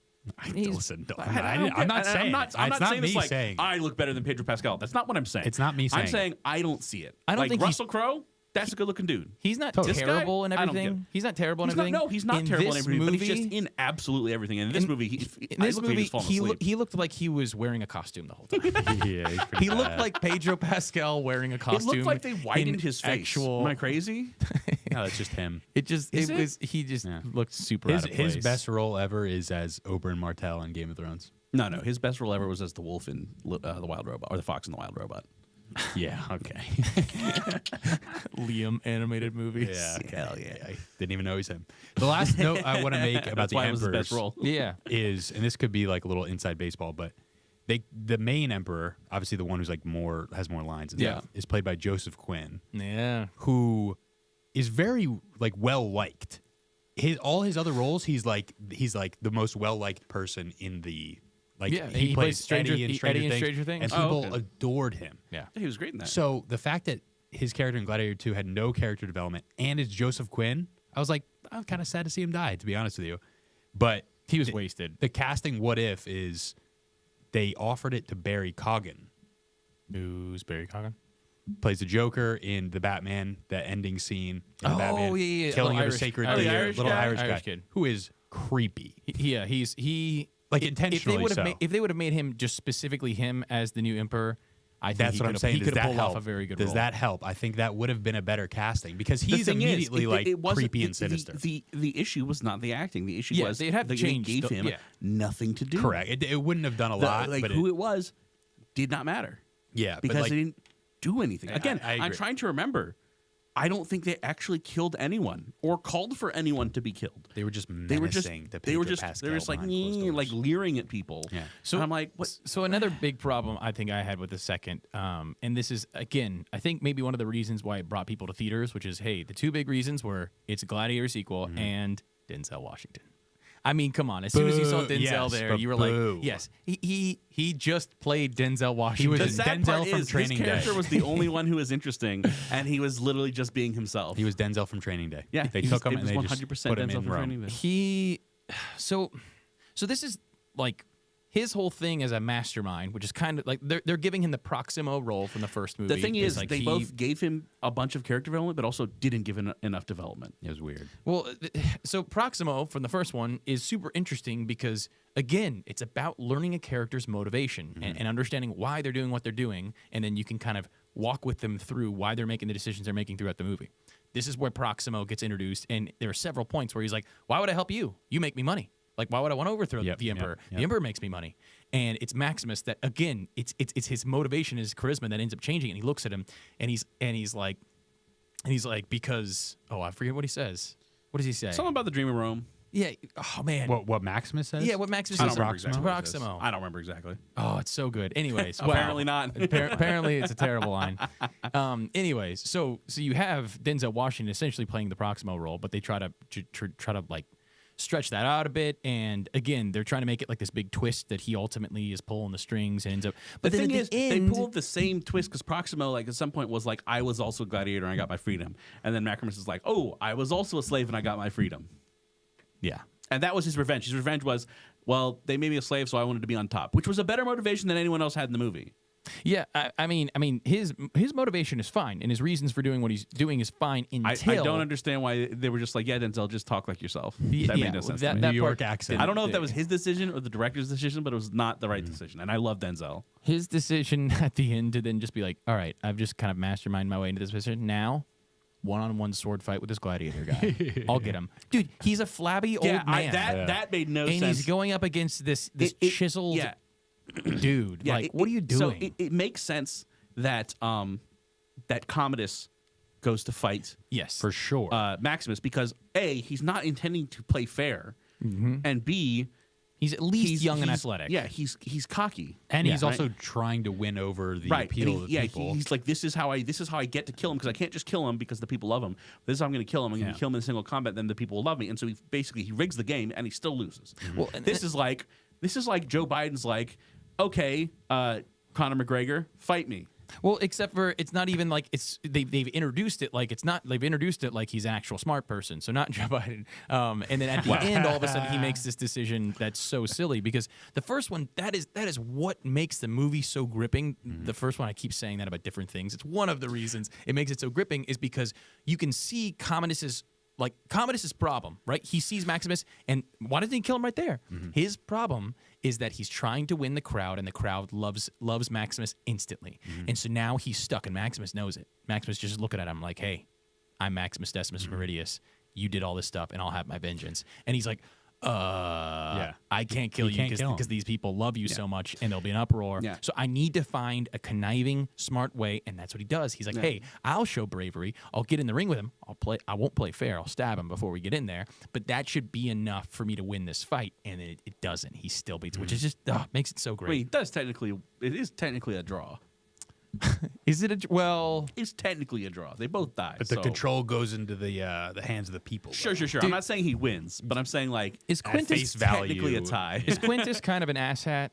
listen, I'm not saying I look better than Pedro Pascal. That's not what I'm saying. It's not me saying. I'm saying I don't see it. I don't think Russell Crowe. That's a good-looking dude. He's not terrible in everything. He's not terrible in everything. No, he's not terrible in everything. But he's just in absolutely everything. And in this movie, he looked like he was wearing a costume the whole time. Yeah, he looked like Pedro Pascal wearing a costume. It looked like they whitened his face. Am I crazy? No, it's just him. He just looked super out of place. His best role ever is as Oberyn Martell in Game of Thrones. No. His best role ever was as the wolf in the Wild Robot, or the fox in the Wild Robot. Yeah, okay. Liam animated movies. Yeah, okay. Hell yeah. I didn't even know he's him. The last note I want to make about the emperors best role. is, and this could be like a little inside baseball, but the main emperor, obviously the one who's like has more lines and stuff, is played by Joseph Quinn. Yeah. Who is very like well liked. All his other roles, he's like the most well liked person in the. Like he plays Eddie in Stranger Things, and people adored him. Yeah, he was great in that. So the fact that his character in Gladiator 2 had no character development and it's Joseph Quinn, I was like, I'm kind of sad to see him die, to be honest with you. But he was wasted. The casting what if is they offered it to Barry Keoghan. Who's Barry Keoghan? Plays the Joker in the Batman, the ending scene in the Batman, killing of a sacred deer, little Irish kid who is creepy. He like intentionally if they would have made him just specifically him as the new emperor, I think that's what I'm saying. He could have pulled off a very good role. Does that help? I think that would have been a better casting because he's immediately creepy and sinister. The issue was not the acting. The issue was they'd have to change. They gave him nothing to do. Correct. It wouldn't have done a lot. Like but who it was did not matter. Yeah, because they didn't do anything. Again, I agree. I'm trying to remember. I don't think they actually killed anyone or called for anyone to be killed. They were just menacing the they were Pedro just Pascal they're just like behind closed doors. leering at people. Yeah. So and I'm like, what? So another big problem I think I had with the second, and this is again, I think maybe one of the reasons why it brought people to theaters, which is, hey, the two big reasons were it's a Gladiator sequel and Denzel Washington. I mean, come on. As soon as you saw Denzel there, you were like, yes, he just played Denzel Washington. The sad part Denzel from is Training his character Day. was the only one who was interesting, and he was literally just being himself. He was Denzel from Training Day. Yeah, they he took was- him it and they was just 100% put him Denzel in from Rome. Training Day. So this is like his whole thing as a mastermind, which is kind of like they're giving him the Proximo role from the first movie. The thing is, like they both gave him a bunch of character development, but also didn't give enough development. It was weird. Well, so Proximo from the first one is super interesting because, again, it's about learning a character's motivation and understanding why they're doing what they're doing, and then you can kind of walk with them through why they're making the decisions they're making throughout the movie. This is where Proximo gets introduced, and there are several points where he's like, why would I help you? You make me money. Like, why would I want to overthrow the Emperor? Yep. The Emperor makes me money. And it's Maximus that, again, it's his motivation, his charisma that ends up changing, and he looks at him, and he's like, because, I forget what he says. What does he say? Something about the Dream of Rome. Yeah. Oh, man. What Maximus says? Yeah, what Maximus I says. don't remember exactly what it is. Proximo. I don't remember exactly. Oh, it's so good. Anyways, Apparently not. Apparently, it's a terrible line. Anyways, so you have Denzel Washington essentially playing the Proximo role, but they try to like stretch that out a bit. And again, they're trying to make it like this big twist that he ultimately is pulling the strings and ends up. But The then thing at is, the end, they pulled the same twist because Proximo, like at some point, was like, "I was also a gladiator and I got my freedom," and then Maximus is like, "Oh, I was also a slave and I got my freedom," yeah. and that was his revenge. His revenge was, well, they made me a slave, so I wanted to be on top, which was a better motivation than anyone else had in the movie. Yeah, I mean, his motivation is fine, and his reasons for doing what he's doing is fine until I don't understand why they were just like, "Yeah, Denzel, just talk like yourself." Yeah, That made no sense. to me. that New York part- accent. I don't know if that was his decision or the director's decision, but it was not the right decision. And I love Denzel. His decision at the end to then just be like, all right, I've just kind of masterminded my way into this position. Now, one-on-one sword fight with this gladiator guy. I'll get him. Dude, he's a flabby old man. That made no and sense. he's going up against this chiseled dude. Yeah, what are you doing? So it makes sense that that Commodus goes to fight yes. For sure. Maximus because A, he's not intending to play fair, and B, he's at least young and he's- athletic. Yeah, he's cocky. and he's Yeah, also right? trying to win over the Right. appeal And of the people. he's like, this is how I get to kill him because I can't just kill him because the people love him. This is how I'm going to kill him. I'm going to kill him in single combat. Then the people will love me. And so he rigs the game and he still loses. Well, and this is like Joe Biden's like, okay, Conor McGregor, fight me. Well, except for it's not even like they've introduced it like it's not they've introduced it like he's an actual smart person, so not Joe Biden. And then at the end, all of a sudden he makes this decision that's so silly because the first one that is what makes the movie so gripping. The first one, I keep saying that about different things. It's one of the reasons it makes it so gripping is because you can see Commodus's problem, right? He sees Maximus, and why doesn't he kill him right there? His problem is that he's trying to win the crowd, and the crowd loves Maximus instantly. And so now he's stuck, and Maximus knows it. Maximus just looking at him like, hey, I'm Maximus Decimus Meridius. You did all this stuff, and I'll have my vengeance. And he's like, I can't kill you because these people love you so much, and there'll be an uproar. Yeah. So I need to find a conniving, smart way, and that's what he does. He's like, hey, I'll show bravery. I'll get in the ring with him. I won't play fair. I'll stab him before we get in there. But that should be enough for me to win this fight, and it doesn't. He still beats, which is just makes it so great. Wait, it is technically a draw. Is it well? It's technically a draw. They both die. but the control goes into the hands of the people. Sure. I'm not saying he wins, but I'm saying like Is At Quintus face value, technically a tie. is Quintus kind of an asshat?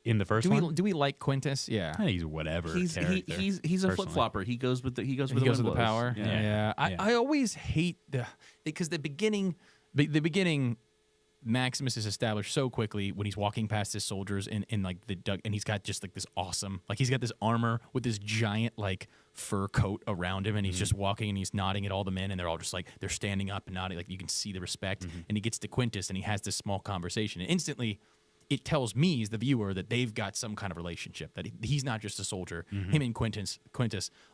in the first one. Do we like Quintus? Yeah. He's whatever. He's a personally. flip flopper. He goes with the He goes wind with the blows. power. Yeah. I always hate because the beginning, Maximus is established so quickly when he's walking past his soldiers in like and he's got just like this awesome, like he's got this armor with this giant like fur coat around him, and he's just walking and he's nodding at all the men, and they're all just like they're standing up and nodding, like you can see the respect. And he gets to Quintus and he has this small conversation, and instantly it tells me as the viewer that they've got some kind of relationship, that he's not just a soldier. Him and Quintus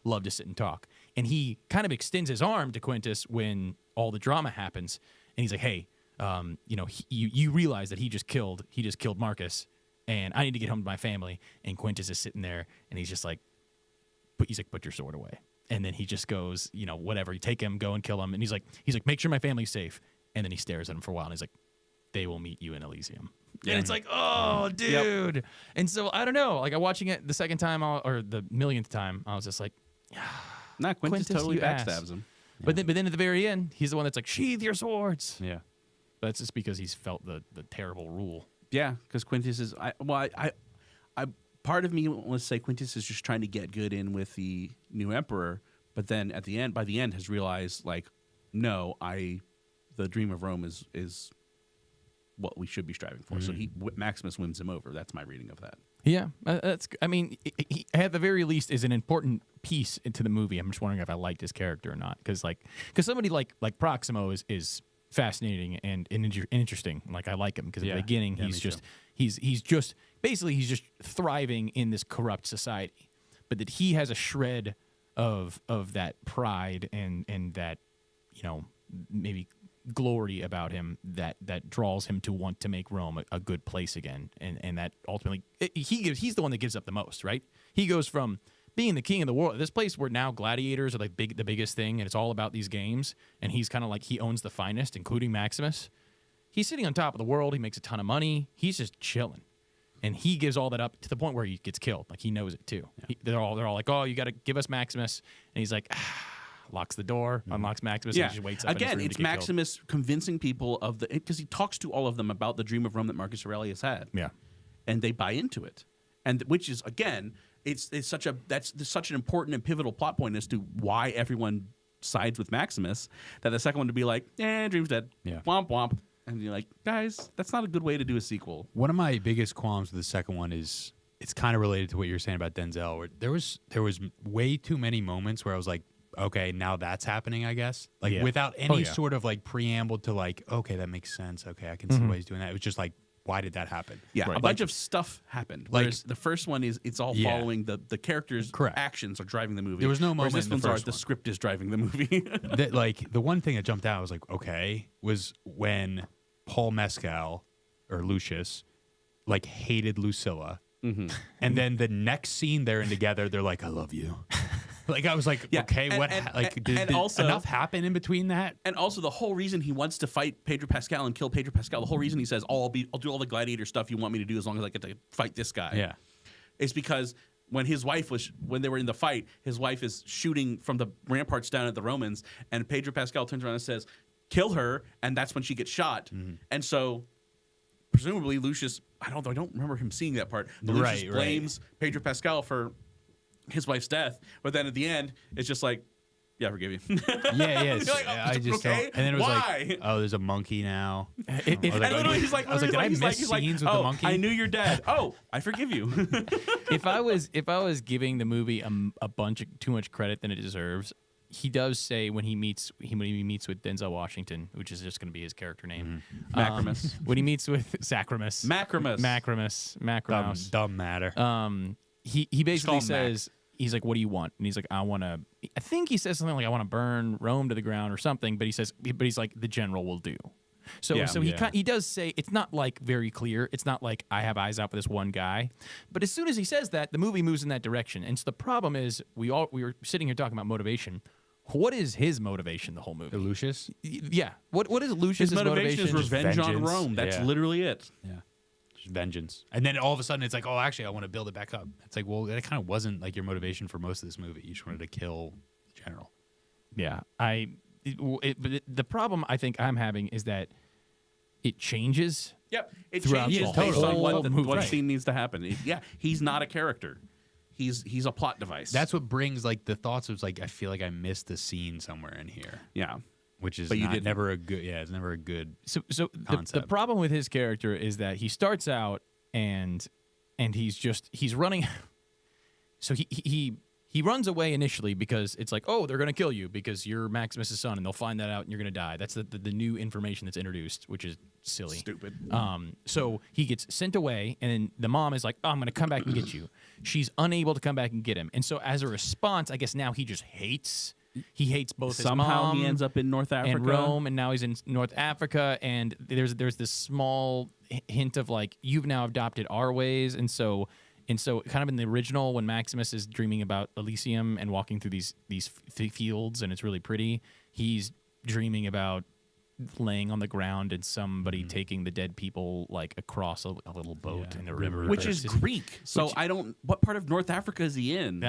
love to sit and talk, and he kind of extends his arm to Quintus when all the drama happens, and he's like, hey, you realize that he just killed Marcus, and I need to get home to my family. And Quintus is sitting there, and he's just like, put your sword away. And then he just goes, whatever. You take him, go and kill him. And he's like, make sure my family's safe. And then he stares at him for a while, and he's like, they will meet you in Elysium. Yeah. And it's like, oh, dude. Yep. And so I don't know. Like, I'm watching it the second time or the millionth time, I was just like, Quintus totally backstabs him. Yeah. But then at the very end, he's the one that's like, sheathe your swords. Yeah. But that's just because he's felt the terrible rule. Yeah, because Quintus is part of me wants to say Quintus is just trying to get good in with the new emperor, but then by the end has realized, like, no, the dream of Rome is what we should be striving for. So Maximus wins him over. That's my reading of that. Yeah, he at the very least is an important piece into the movie. I'm just wondering if I liked his character or not, because somebody like Proximo is fascinating and interesting. Like, I like him because at the beginning he's just thriving in this corrupt society, but that he has a shred of that pride and that maybe glory about him that draws him to want to make Rome a good place again, and that ultimately he's the one that gives up the most, right? He goes from being the king of the world, this place where now gladiators are like the biggest thing, and it's all about these games, and he's kind of like, he owns the finest, including Maximus. He's sitting on top of the world. He makes a ton of money. He's just chilling, and he gives all that up to the point where he gets killed. Like, he knows it too. Yeah. They're all like, oh, you got to give us Maximus, and he's like, locks the door, unlocks Maximus, and just waits up. Again, it's Maximus convincing people because he talks to all of them about the dream of Rome that Marcus Aurelius had. Yeah, and they buy into it, and which is, again, it's such an important and pivotal plot point as to why everyone sides with Maximus. That the second one to be like, dream's dead, womp womp, and you're like, guys, that's not a good way to do a sequel. One of my biggest qualms with the second one is it's kind of related to what you were saying about Denzel, where there was way too many moments where I was like, okay, now that's happening, I guess. Like, without any sort of like preamble to like, okay, that makes sense. Okay, I can see why he's doing that. It was just like, why did that happen? Yeah, a bunch of stuff happened. Like, whereas the first one it's all following the characters' actions are driving the movie. There was no moment this in the first the script is driving the movie. The one thing that jumped out, I was like, okay, was when Paul Mescal or Lucius like hated Lucilla. Mm-hmm. And then the next scene they're in together, they're like, I love you. Like, I was like, okay, did also, enough happen in between that? And also, the whole reason he wants to fight Pedro Pascal and kill Pedro Pascal, the whole reason he says, I'll do all the gladiator stuff you want me to do as long as I get to fight this guy, is because when they were in the fight, his wife is shooting from the ramparts down at the Romans, and Pedro Pascal turns around and says, kill her, and that's when she gets shot. Mm-hmm. And so, presumably, Lucius, I don't remember him seeing that part, but Lucius blames Pedro Pascal for his wife's death, but then at the end, it's just like, I forgive you. Like, I just okay? And then it was Why? like, oh, there's a monkey now. And literally, he's like, did I miss scenes with the monkey? I knew you're dead. Oh, I forgive you. If I was giving the movie a bunch of too much credit than it deserves, he does say when he meets with Denzel Washington, which is just going to be his character name, Macromus. When he meets with Macromus, dumb matter. He basically says, he's like, what do you want? And he's like, I think he says something like, I want to burn Rome to the ground or something, but he's like, the general will do. So he does say, it's not like very clear. It's not like I have eyes out for this one guy. But as soon as he says that, the movie moves in that direction. And so the problem is, we were sitting here talking about motivation. What is his motivation the whole movie? Lucius? Yeah. What is Lucius' motivation? Is revenge on Rome. That's literally it. Yeah. Vengeance. And then all of a sudden it's like, oh, actually, I want to build it back up. It's like, well, that kind of wasn't like your motivation for most of this movie. You just wanted to kill the general. Yeah. But the problem I think I'm having is that it changes. Yep. It changes based on what scene needs to happen. He's not a character. He's a plot device. That's what brings like the thoughts of like, I feel like I missed a scene somewhere in here. Yeah. Which is never a good. Yeah, it's never a good. So the problem with his character is that he starts out and he's running. So he runs away initially because it's like, oh, they're gonna kill you because you're Maximus' son, and they'll find that out and you're gonna die. That's the new information that's introduced, which is silly, stupid. So he gets sent away, and then the mom is like, oh, I'm gonna come back and get you. She's unable to come back and get him, and so as a response, I guess now he just hates. He hates both his mom. Somehow he ends up in North Africa and Rome, and now he's in North Africa. And there's this small hint of like, you've now adopted our ways, and so And so, kind of in the original, when Maximus is dreaming about Elysium and walking through these fields, and it's really pretty, he's dreaming about laying on the ground and somebody taking the dead people like across a little boat in a river, which is Greek. So what part of North Africa is he in?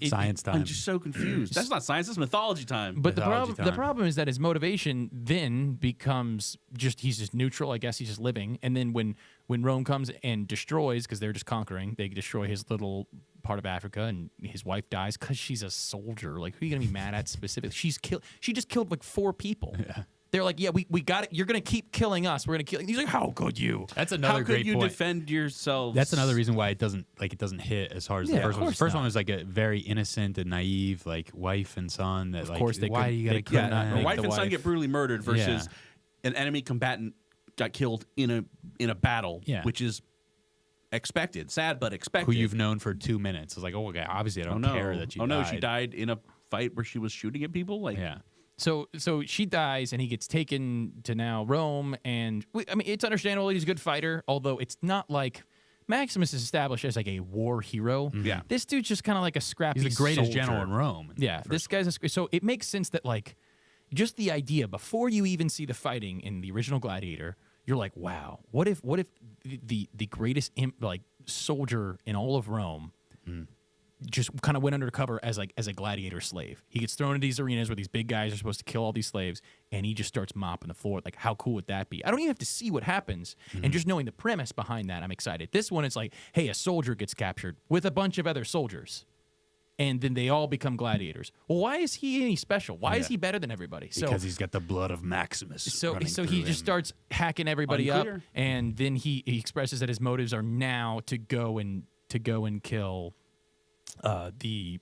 Science time. I'm just so confused. That's not science. That's mythology time. But the problem is that his motivation then becomes he's just neutral. I guess he's just living. And then when Rome comes and destroys, because they're just conquering, they destroy his little part of Africa, and his wife dies because she's a soldier. Like, who are you gonna be mad at specifically? She just killed like 4 people. Yeah. They're like, yeah, we got it. You're going to keep killing us. We're going to kill you. He's like, how could you? That's another great point. How could you defend yourselves? That's another reason why it doesn't hit as hard as the first one. The first one was like a very innocent and naive, like, wife and son. That, of course, why do you got to kill them? Her wife and son get brutally murdered versus an enemy combatant got killed in a battle, which is expected. Sad, but expected. Who you've known for 2 minutes. It's like, oh, okay, obviously I don't care that you died. Oh, no, she died in a fight where she was shooting at people? Like, yeah. So she dies, and he gets taken to now Rome, and it's understandable he's a good fighter, although it's not like Maximus is established as like a war hero. Yeah, this dude's just kind of like a scrappy. He's the greatest soldier. general in Rome. Yeah, this guy's so it makes sense that like just the idea before you even see the fighting in the original Gladiator, you're like, wow, what if the greatest soldier in all of Rome. Just kind of went undercover as a gladiator slave. He gets thrown into these arenas where these big guys are supposed to kill all these slaves, and he just starts mopping the floor. Like, how cool would that be? I don't even have to see what happens, and just knowing the premise behind that, I'm excited. This one, it's like, hey, a soldier gets captured with a bunch of other soldiers, and then they all become gladiators. Well, why is he any special? Why is he better than everybody? Because he's got the blood of Maximus. So he just starts hacking everybody up, and then he expresses that his motives are now to go and kill. The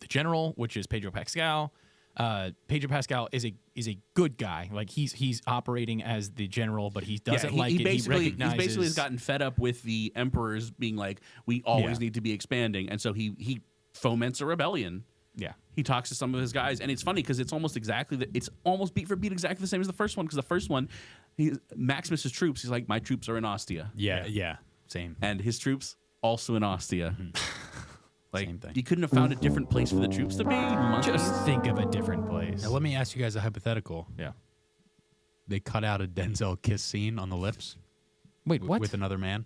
general, which is Pedro Pascal. Pedro Pascal is a good guy. Like, he's operating as the general, but he doesn't like it. He recognizes. He basically has gotten fed up with the emperors being like, we always need to be expanding, and so he foments a rebellion. Yeah, he talks to some of his guys, and it's funny because it's almost beat for beat exactly the same as the first one. Because the first one, Maximus's troops, he's like, my troops are in Ostia. Yeah, same. And his troops also in Ostia. Like, same thing. You couldn't have found a different place for the troops to be? Just think of a different place. Now, let me ask you guys a hypothetical. Yeah. They cut out a Denzel kiss scene on the lips. Wait, what? With another man?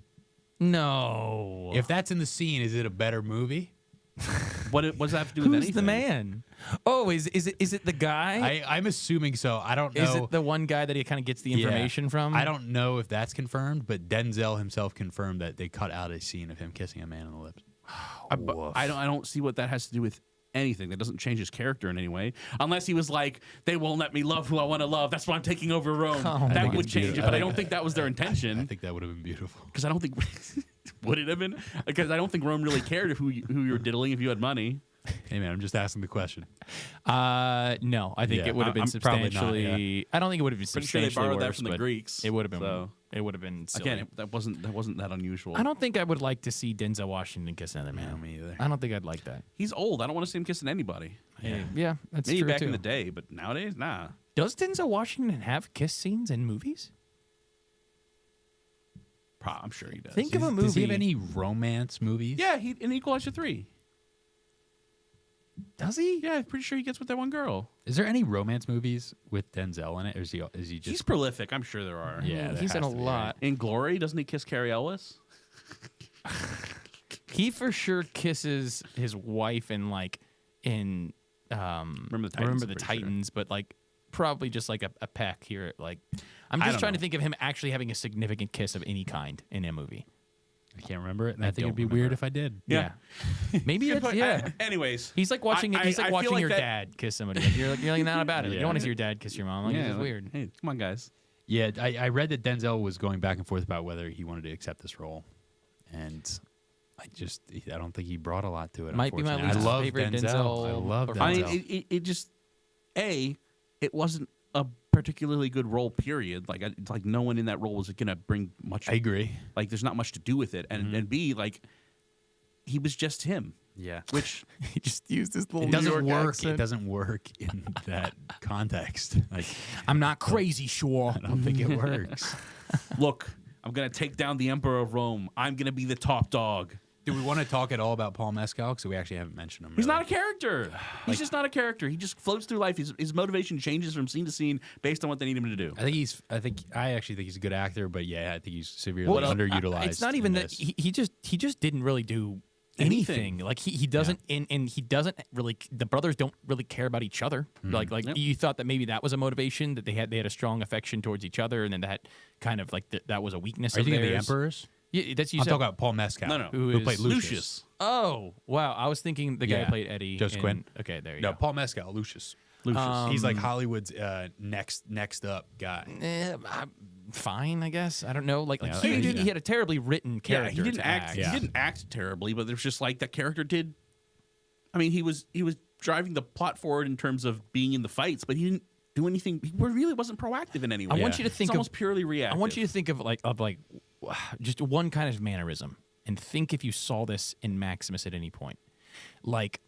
No. If that's in the scene, is it a better movie? What does that have to do with anything? Who's the man? Oh, is it the guy? I'm assuming so. I don't know. Is it the one guy that he kind of gets the information from? I don't know if that's confirmed, but Denzel himself confirmed that they cut out a scene of him kissing a man on the lips. I don't see what that has to do with anything. That doesn't change his character in any way, unless he was like, they won't let me love who I want to love, that's why I'm taking over Rome. That would change it, but I don't think that was their intention. I think that would have been beautiful, because I don't think would it have been, because I don't think Rome really cared who you were diddling if you had money. Hey man, I'm just asking the question. No, I think it would have been substantially. Not, yeah. I don't think it would have been substantially sure they borrowed worse, that from the Greeks. It would have been. So. It would have been silly. Again, that wasn't that unusual. I don't think I would like to see Denzel Washington kiss another man. No, me either. I don't think I'd like that. He's old. I don't want to see him kissing anybody. Yeah, that's maybe true back too. in the day, but nowadays, nah. Does Denzel Washington have kiss scenes in movies? I'm sure he does. Think of a movie. Does he have any romance movies? Yeah, in Equalizer 3. Does he? Yeah, I'm pretty sure he gets with that one girl. Is there any romance movies with Denzel in it, or is he just? He's prolific. I'm sure there are. Yeah, he's in a lot. In Glory, doesn't he kiss Carrie Ellis? He for sure kisses his wife in Remember the Titans, but like probably just like a peck here. Like, I'm just trying to think of him actually having a significant kiss of any kind in a movie. I can't remember it, and I think it'd be weird if I did. Yeah. Maybe it's anyways, he's like watching your dad kiss somebody. Like, you're like not about it. Like, you don't want to see your dad kiss your mom. Like, it's weird. Hey, come on, guys. Yeah, I read that Denzel was going back and forth about whether he wanted to accept this role, and I don't think he brought a lot to it. Might be my least favorite Denzel. I love Denzel. I mean, it just it wasn't a particularly good role. Period. Like no one in that role was gonna bring much. I agree. Like there's not much to do with it, and B, like he was just him. Yeah, which he just used his little. It doesn't New York work. accent. It doesn't work in that context. Like, I'm not crazy, sure. I don't think it works. Look, I'm gonna take down the Emperor of Rome. I'm gonna be the top dog. Do we want to talk at all about Paul Mescal? Because we actually haven't mentioned him. He's really. not a character. He's just not a character. He just floats through life. His motivation changes from scene to scene based on what they need him to do. I actually think he's a good actor, but yeah, I think he's severely underutilized. It's not even that he just didn't really do anything. Like he doesn't and he doesn't really. The brothers don't really care about each other. You thought that maybe that was a motivation, that they had a strong affection towards each other, and then that kind of like that was a weakness. Are you of thinking of the theirs. Emperors? Yeah, that's you I'm said. talking about Paul Mescal. No. Who played Lucius. Oh wow, I was thinking the guy who played Eddie. Joseph Quinn. Okay, there you No, go. Paul Mescal, Lucius. He's like Hollywood's next up guy. Fine, I guess. I don't know. Like Yeah, he had a terribly written character. he didn't to act. act. He didn't act terribly, but there's just like that character did. I mean, he was driving the plot forward in terms of being in the fights, but he didn't do anything. He really wasn't proactive in any way. I want you to think it's almost purely reactive. I want you to think of like just one kind of mannerism, and think if you saw this in Maximus at any point. Like,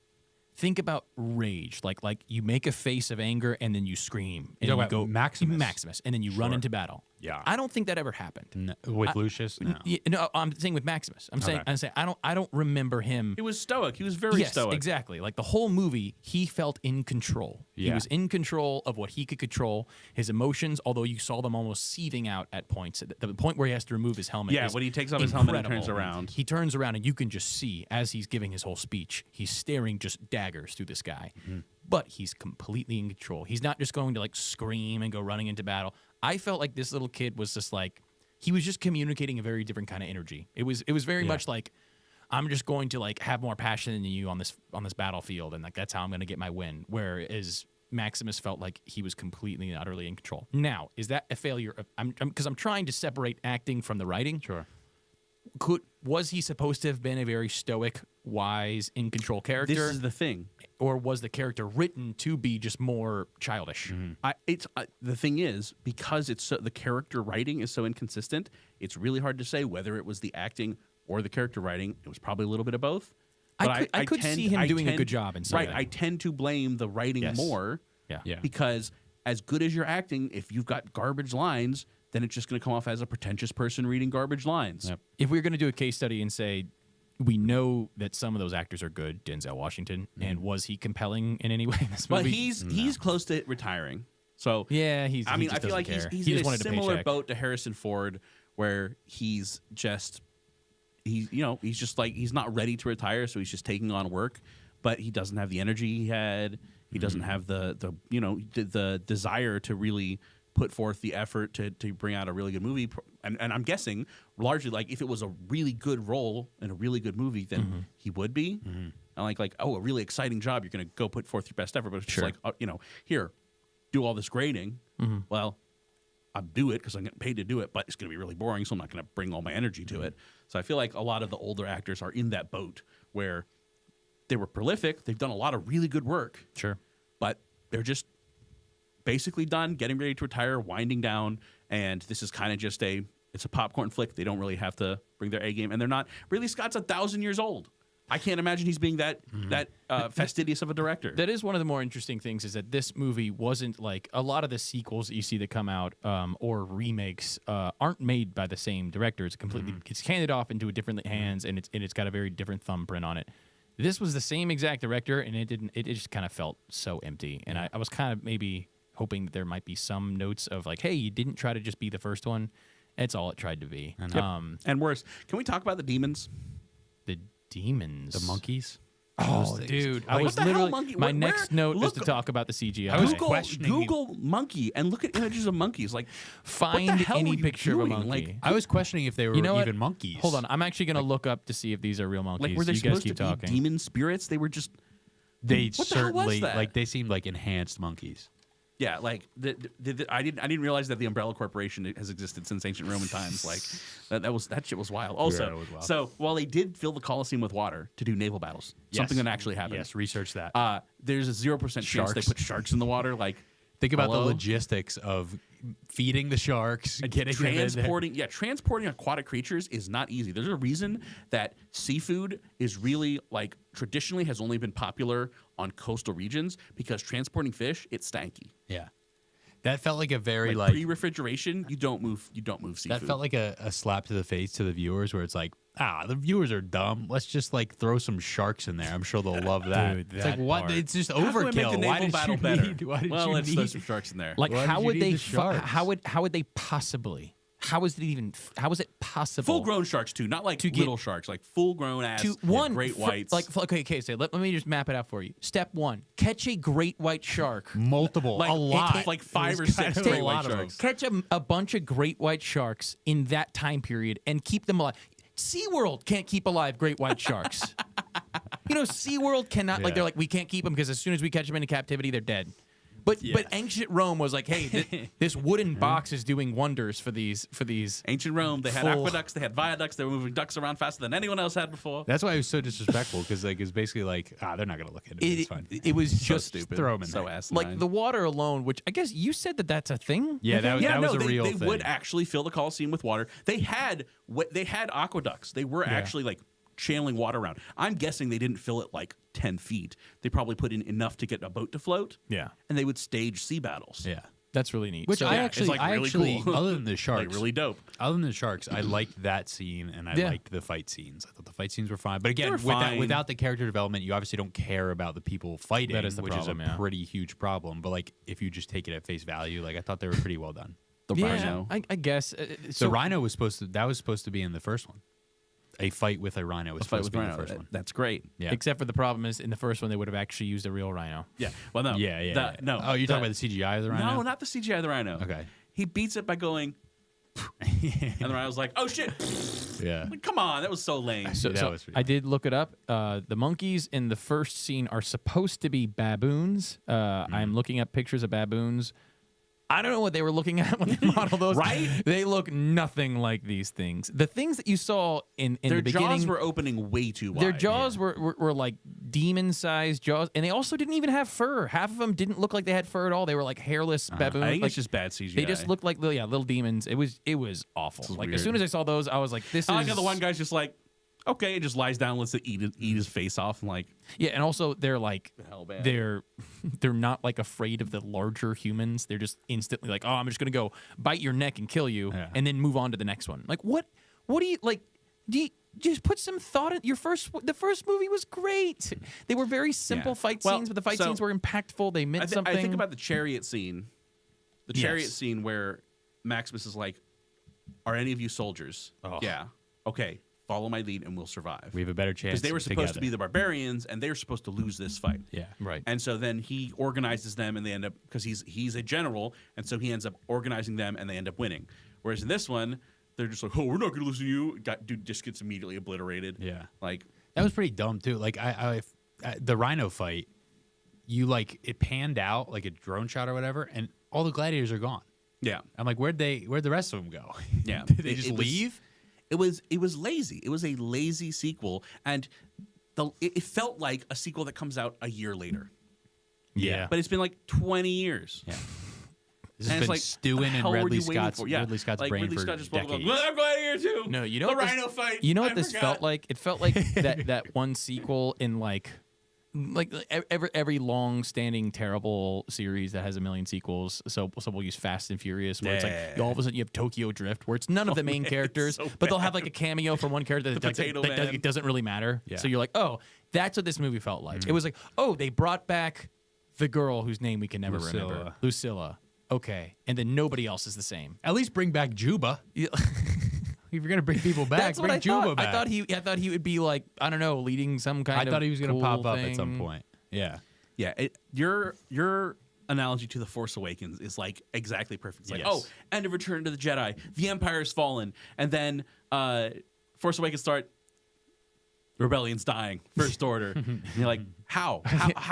think about rage. Like you make a face of anger and then you scream and You're you talking go about Maximus? and then you run into battle. Yeah. I don't think that ever happened. With Lucius? No. No, I'm saying with Maximus. I'm saying I don't remember him. He was stoic. He was very stoic. Exactly. Like the whole movie, he felt in control. He Yeah. was in control of what he could control. His emotions, although you saw them almost seething out at points. At the point where he has to remove his helmet. Yeah, is when he takes off his helmet and incredible. turns around. He turns around and you can just see as he's giving his whole speech, he's staring just daggers through this guy. But he's completely in control. He's not just going to like scream and go running into battle. I felt like this little kid was just like, he was just communicating a very different kind of energy. It was very much like, I'm just going to like have more passion than you on this battlefield, and like that's how I'm going to get my win. Whereas Maximus felt like he was completely and utterly in control. Now, is that a failure? Because I'm trying to separate acting from the writing. Sure. Was he supposed to have been a very stoic, wise, in control character? This is the thing. Or was the character written to be just more childish? The thing is, because the character writing is so inconsistent, it's really hard to say whether it was the acting or the character writing. It was probably a little bit of both. But I could see him doing a good job in some of that. I tend to blame the writing more. Yeah. Because as good as you're acting, if you've got garbage lines, then it's just going to come off as a pretentious person reading garbage lines. Yep. If we were going to do a case study and say, we know that some of those actors are good, Denzel Washington, and was he compelling in any way in this movie? But he's close to retiring. So yeah, I feel like he's in a similar boat to Harrison Ford, where he's just not ready to retire, so he's just taking on work, but he doesn't have the energy he had. He doesn't have the desire to really put forth the effort to bring out a really good movie. And I'm guessing largely like if it was a really good role in a really good movie, then he would be. And like a really exciting job, you're going to go put forth your best effort. But it's just like here, do all this grading. Well, I'll do it because I'm getting paid to do it, but it's going to be really boring, so I'm not going to bring all my energy to it. So I feel like a lot of the older actors are in that boat where they were prolific. They've done a lot of really good work. Sure. But they're just basically done, getting ready to retire, winding down, and this is kind of just it's a popcorn flick. They don't really have to bring their A game, and they're not. Ridley Scott's 1,000 years old. I can't imagine he's being that fastidious of a director. That is one of the more interesting things, is that this movie wasn't like a lot of the sequels that you see that come out or remakes aren't made by the same director. It's completely it's handed off into a different hands, and it's got a very different thumbprint on it. This was the same exact director, and it just kind of felt so empty. And I was kind of maybe hoping that there might be some notes of like, hey, you didn't try to just be the first one. That's all it tried to be. And worse, can we talk about the demons? The demons. The monkeys? Oh, dude. I was what the hell, literally... monkey? My next note was to talk about the CGI. I was questioning... Google monkey and look at images of monkeys. Like, find what the hell any were you picture of a doing? monkey. Like, I was questioning if they were even monkeys. Hold on. I'm actually going to look up to see if these are real monkeys. like were they you guys supposed keep to be talking. demon spirits? They were just... They What the hell was certainly that? they seemed like enhanced monkeys. Yeah, like I didn't realize that the Umbrella Corporation has existed since ancient Roman times. Like that shit was wild. Also, it was wild. So while they did fill the Colosseum with water to do naval battles, something that actually happened. Yes, research that. There's a 0% chance Sharks. they put sharks in the water. Like, Think about hello? the logistics of feeding the sharks, getting them in there. transporting aquatic creatures is not easy. There's a reason that seafood is really like traditionally has only been popular on coastal regions because transporting fish, it's stanky. Yeah. That felt like a very Pre-refrigeration, you don't move seafood. that felt like a slap to the face to the viewers where it's like, the viewers are dumb. Let's just like throw some sharks in there. I'm sure they'll love that. Dude, it's that like what? part. It's just How can we make the overkill. naval Why did battle you better? need? Why did Well, you let's throw need? some sharks in there. Like, Why how did you would need they? the sharks? How would they possibly? How is it even? How is it possible? Full-grown sharks too, not like little sharks, like full-grown ass great whites. Okay. So let me just map it out for you. Step 1: catch a great white shark. Multiple, Like, a lot, like 5 or It was 6 kind of great a white lot of sharks. Catch a bunch of great white sharks in that time period and keep them alive. SeaWorld can't keep alive great white sharks. SeaWorld cannot. Like, they're like, we can't keep them because as soon as we catch them into captivity, they're dead. But ancient Rome was like, hey, this wooden box is doing wonders for these. Ancient Rome, they had aqueducts, they had viaducts, they were moving ducks around faster than anyone else had before. That's why it was so disrespectful because like it's basically like they're not gonna look into it. It's fine. It was just stupid. Throw 'em in so there. asinine. like the water alone, which I guess you said that's a thing. Yeah, that was a real they thing. would actually fill the Colosseum with water. They had aqueducts. They were actually like channeling water around. I'm guessing they didn't fill it like 10 feet. They probably put in enough to get a boat to float. Yeah. And they would stage sea battles. Yeah. That's really neat. Which So, I yeah, actually, like really cool. other than the sharks, Like really dope. Other than the sharks, I liked that scene and I liked the fight scenes. I thought the fight scenes were fine. But again, were fine. without the character development, you obviously don't care about the people fighting, That is the which problem, is a yeah. pretty huge problem. But like, if you just take it at face value, like I thought they were pretty well done. The yeah, rhino. I guess. The rhino was supposed to be in the first one. A fight with a rhino was supposed to be in the first one. That's great. Yeah. Except for the problem is in the first one they would have actually used a real rhino. Yeah. Well, no. Yeah. No. Oh, you're talking about the CGI of the rhino? No, not the CGI of the rhino. Okay. He beats it by going, and the rhino's like, oh shit. Yeah. Like, come on, that was so lame. So, That was pretty I did look it up. The monkeys in the first scene are supposed to be baboons. I'm looking at pictures of baboons. I don't know what they were looking at when they modeled those. Right? They look nothing like these things. The things that you saw in Their the beginning, jaws were opening way too wide. their jaws were like demon-sized jaws, and they also didn't even have fur. Half of them didn't look like they had fur at all. They were like hairless baboons. I think like, it's just bad CGI. they just looked like little demons. It was awful. Like as soon as I saw those, I was like, "This I is." like how the one guy's just like, okay, and just lies down, lets it eat his face off, and like, Yeah, and also they're like hell bad. they're not like afraid of the larger humans. They're just instantly like, "Oh, I'm just gonna go bite your neck and kill you," and then move on to the next one. Like, what do you like? Do you just put some thought in the first movie was great. They were very simple fight scenes, but the fight scenes were impactful. They meant something. I think about the chariot scene. The chariot scene where Maximus is like, "Are any of you soldiers?" Oh. Yeah. Okay. Follow my lead and we'll survive. We have a better chance. Because they were supposed to be the barbarians and they were supposed to lose this fight. Yeah. Right. And so then he organizes them and they end up, because he's a general, and so he ends up organizing them and they end up winning. Whereas in this one, they're just like, oh, we're not going to listen to you. Dude just gets immediately obliterated. Yeah. Like, That was pretty dumb too. Like the rhino fight, it panned out like a drone shot or whatever, and all the gladiators are gone. yeah. I'm like, where'd the rest of them go? Yeah. Did they just leave? It was lazy. It was a lazy sequel, and it felt like a sequel that comes out a year later. Yeah. But it's been like 20 years. Yeah. This And has it's been like, stewing the in hell were Ridley you waiting Scott's for? Yeah. brain Ridley for Scott just spoke about, decades. well, I'm Gladiator too. No, you know the what rhino fight. You know what I this forgot. felt like? It felt like that one sequel in like every long-standing terrible series that has a million sequels. So we'll use Fast and Furious, where it's like all of a sudden you have Tokyo Drift, where it's none of the main characters, so but they'll have like a cameo from one character that it doesn't really matter. Yeah. So you're like, oh, that's what this movie felt like. It was like, oh, they brought back the girl whose name we can never remember, Lucilla. Okay, and then nobody else is the same. At least bring back Juba. If you're gonna bring people back, That's what bring I Juba thought. back. I thought he would be like, I don't know, leading some kind of. I thought he was gonna cool pop up at thing. some point. Yeah. Yeah, your analogy to The Force Awakens is like exactly perfect. It's like, Yes. oh, end of Return to the Jedi, the Empire's fallen, and then Force Awakens start, Rebellion's dying, First Order. And you're like, how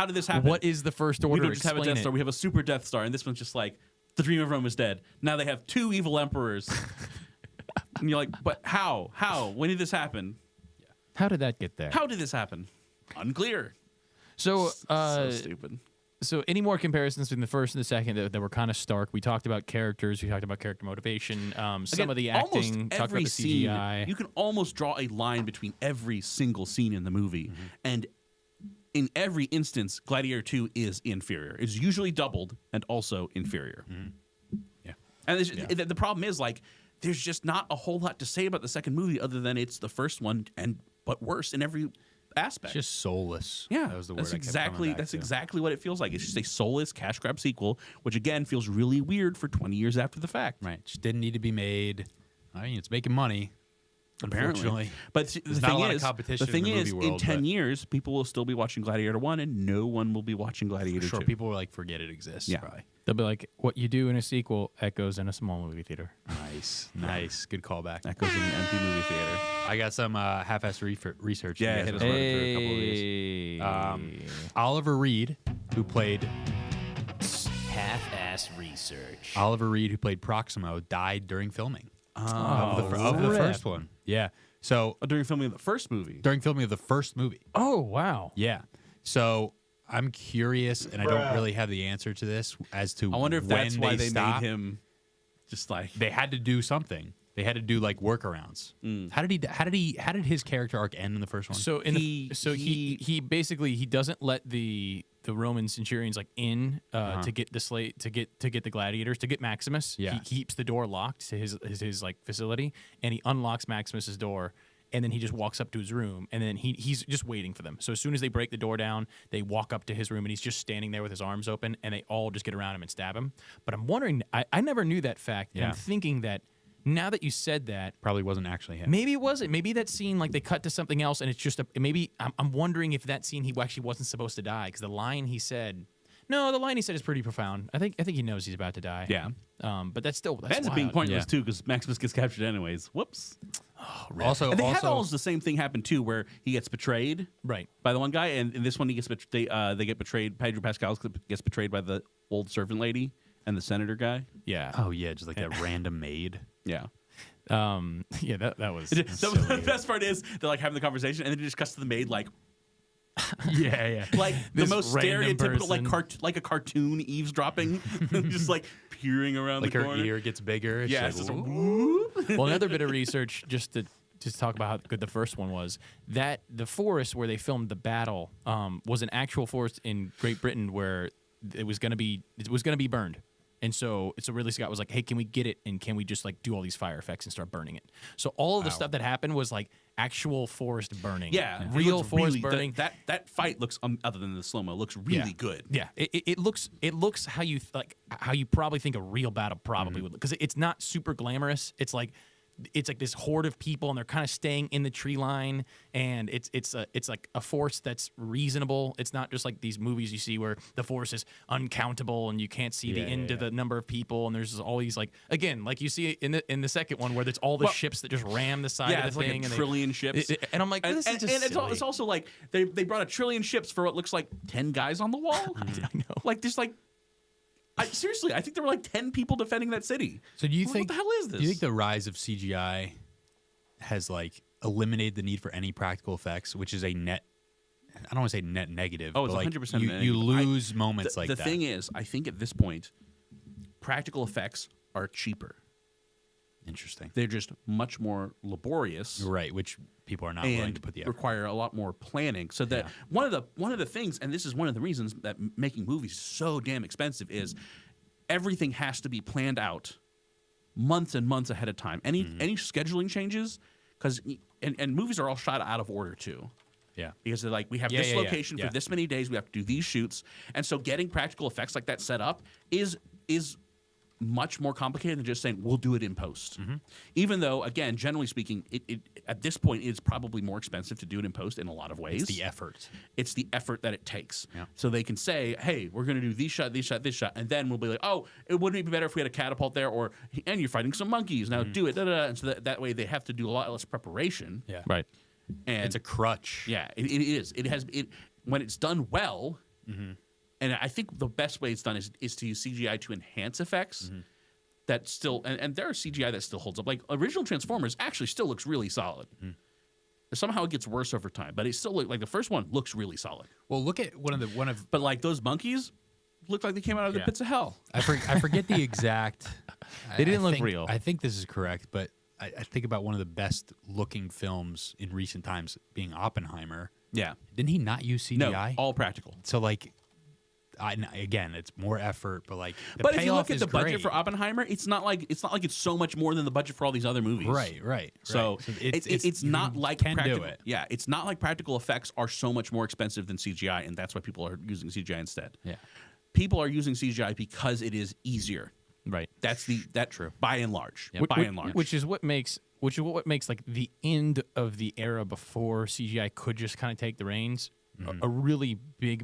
did this happen? What is the First We Order? don't just have a Explain Death Star, it. we have a super Death Star, and this one's just like, the dream of Rome is dead. Now they have 2 evil emperors. And you're like, but how? When did this happen? How did that get there? How did this happen? Unclear. So, So stupid. So any more comparisons between the first and the second that were kind of stark? We talked about characters. We talked about character motivation. Some of the acting. Talked about the CGI. Scene, you can almost draw a line between every single scene in the movie, and in every instance, Gladiator 2 is inferior. It's usually doubled and also inferior. Yeah. And the problem is, like, there's just not a whole lot to say about the second movie other than it's the first one but worse in every aspect. It's just soulless. Yeah, that was the word. That's exactly what it feels like. It's just a soulless cash grab sequel, which again feels really weird for 20 years after the fact. Right, just didn't need to be made. I mean, it's making money. Apparently. Unfortunately, But there's not a lot of competition. the thing in the is, movie world, in 10 but years, people will still be watching Gladiator 1 and no one will be watching Gladiator sure, 2. people were like, forget it exists. Yeah. Probably. They'll be like, what you do in a sequel echoes in a small movie theater. Nice, good callback. That goes in an empty movie theater. I got some half-assed research. Yeah, You guys hit us wanna with run through a couple of these. Oliver Reed, who played Half-ass research. Proximo, died during filming Oh, of the first one. Yeah. So during filming of the first movie. during filming of the first movie. Oh, wow. Yeah. So I'm curious, and I don't really have the answer to this as to I wonder if when that's why they stopped. made him just like They had to do something. They had to do like workarounds. How did his character arc end in the first one? So he basically he doesn't let the Roman centurions like in to get the slate to get the gladiators to get Maximus. Yeah. He keeps the door locked to his like facility, and he unlocks Maximus's door, and then he just walks up to his room, and then he's just waiting for them. So as soon as they break the door down, they walk up to his room, and he's just standing there with his arms open, and they all just get around him and stab him. But I'm wondering, I never knew that fact, and Yeah. I'm thinking that now that you said that, Probably wasn't actually him. maybe it wasn't. Maybe that scene, like they cut to something else, and it's just maybe. I'm wondering if that scene he actually wasn't supposed to die because the line he said is pretty profound. I think he knows he's about to die. Yeah. But that's That ends up being wild. pointless Yeah. too because Maximus gets captured anyways. Whoops. Also, And they have almost the same thing happen too, where he gets betrayed Right. by the one guy, and in this one he gets they get betrayed. Pedro Pascal gets betrayed by the old servant lady and the senator guy. Yeah. oh yeah, just like that random maid. Yeah. Yeah. That was. The best part is they're like having the conversation, and then it just cuts to the maid like Yeah. like the This most random stereotypical person. like a cartoon eavesdropping, just like peering around Like the her corner. ear gets bigger. It's Yeah, like, it's just a "Ooh." Well, another bit of research just to talk about how good the first one was. That the forest where they filmed the battle was an actual forest in Great Britain where it was going to be burned. And so Ridley Scott was like, "Hey, can we get it? And can we just like do all these fire effects and start burning it?" So all of the stuff that happened was like actual forest burning. Yeah, it real looks forest really, burning. That fight looks other than the slow mo looks really good. Yeah, it looks how you how you probably think a real battle probably would look, because it's not super glamorous. It's like this horde of people, and they're kind of staying in the tree line, and it's like a force that's reasonable. It's not just like these movies you see where the force is uncountable and you can't see the end of the number of people, and there's all these like again like you see in the second one where there's all the ships that just ram the side Yeah, of the it's like thing, a and trillion ships. and I'm like, this is just silly. it's also like they brought a trillion ships for what looks like 10 guys on the wall. I know. Like there's like seriously, I think there were like 10 people defending that city. So do you What think the hell is this? Do you think the rise of CGI has like eliminated the need for any practical effects, which is a net? I don't want to say net negative. Oh, it's but, like, 100% You negative. lose moments like the that. thing is, I think at this point, practical effects are cheaper. Interesting. They're just much more laborious. Right, which people are not willing And to put the effort. require a lot more planning. So that one of the things, and this is one of the reasons that making movies is so damn expensive, is everything has to be planned out months and months ahead of time. Any scheduling changes, because and movies are all shot out of order too. Yeah. Because they're like, we have Yeah, this yeah, yeah, location yeah. for this many days, we have to do these shoots, and so getting practical effects like that set up is much more complicated than just saying we'll do it in post. Mm-hmm. Even though, again, generally speaking, it at this point it's probably more expensive to do it in post in a lot of ways. It's the effort. It's the effort that it takes. Yeah. So they can say, hey, we're going to do this shot, this shot, and then we'll be like, oh, it wouldn't it be better if we had a catapult there, or and you're fighting some monkeys now, do it, da, da, da. And so that way they have to do a lot less preparation. Yeah. Right. And It's a crutch. yeah, it is. It has it when it's done well. And I think the best way it's done is to use CGI to enhance effects. That still and there are CGI that still holds up. Like original Transformers actually still looks really solid. Somehow it gets worse over time, but it still like the first one looks really solid. Well, look at one of. But like those monkeys look like they came out of the pits of hell. I forget the exact. They didn't look think- real. I think this is correct, but I think about one of the best looking films in recent times being Oppenheimer. Yeah. Didn't he not use CGI? No, all practical. So like, again, it's more effort, but like, but if you look at the budget for Oppenheimer, it's not like it's so much more than the budget for all these other movies. Right. So it's not like practical. Do it. Yeah, it's not like practical effects are so much more expensive than CGI, and that's why people are using CGI instead. Yeah, people are using CGI because it is easier. Right. That's true. By and large. Yep. By and large. Which is what makes like the end of the era before CGI could just kind of take the reins. A really big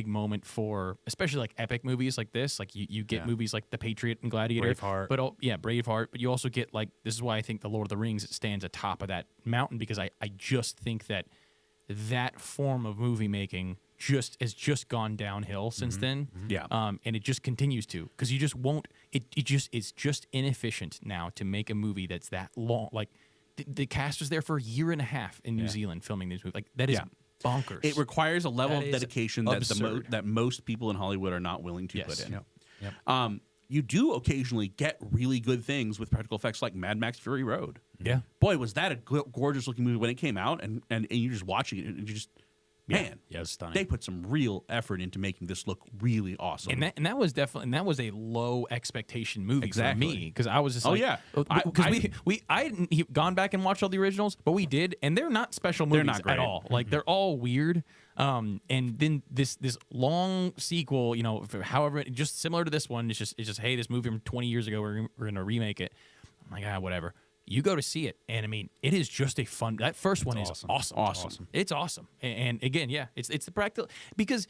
moment for especially like epic movies like this. Like you get movies like The Patriot and Gladiator, Braveheart. But Braveheart. But you also get like, this is why I think The Lord of the Rings stands atop of that mountain, because I just think that form of movie making has just gone downhill since then. Yeah. And it just continues to, because you just won't. It's just inefficient now to make a movie that's that long. Like the cast was there for a year and a half in New Zealand filming these movies. Like that is bonkers. It requires a level of dedication absurd. that most people in Hollywood are not willing to put in. Yep. You do occasionally get really good things with practical effects, like Mad Max Fury Road. Yeah. Boy, was that a gorgeous looking movie when it came out, and you're just watching it, and you just, man, it was stunning. They put some real effort into making this look really awesome. And that was a low expectation movie for me, because I was just because I hadn't gone back and watched all the originals, but we did, and they're not special movies at all. Like they're all weird. And then this long sequel, however, just similar to this one, it's just hey, this movie from 20 years ago, we're gonna remake it. I'm like, whatever. You go to see it, and I mean, it is just a fun. That first one is awesome. It's awesome, and again, it's the practical, because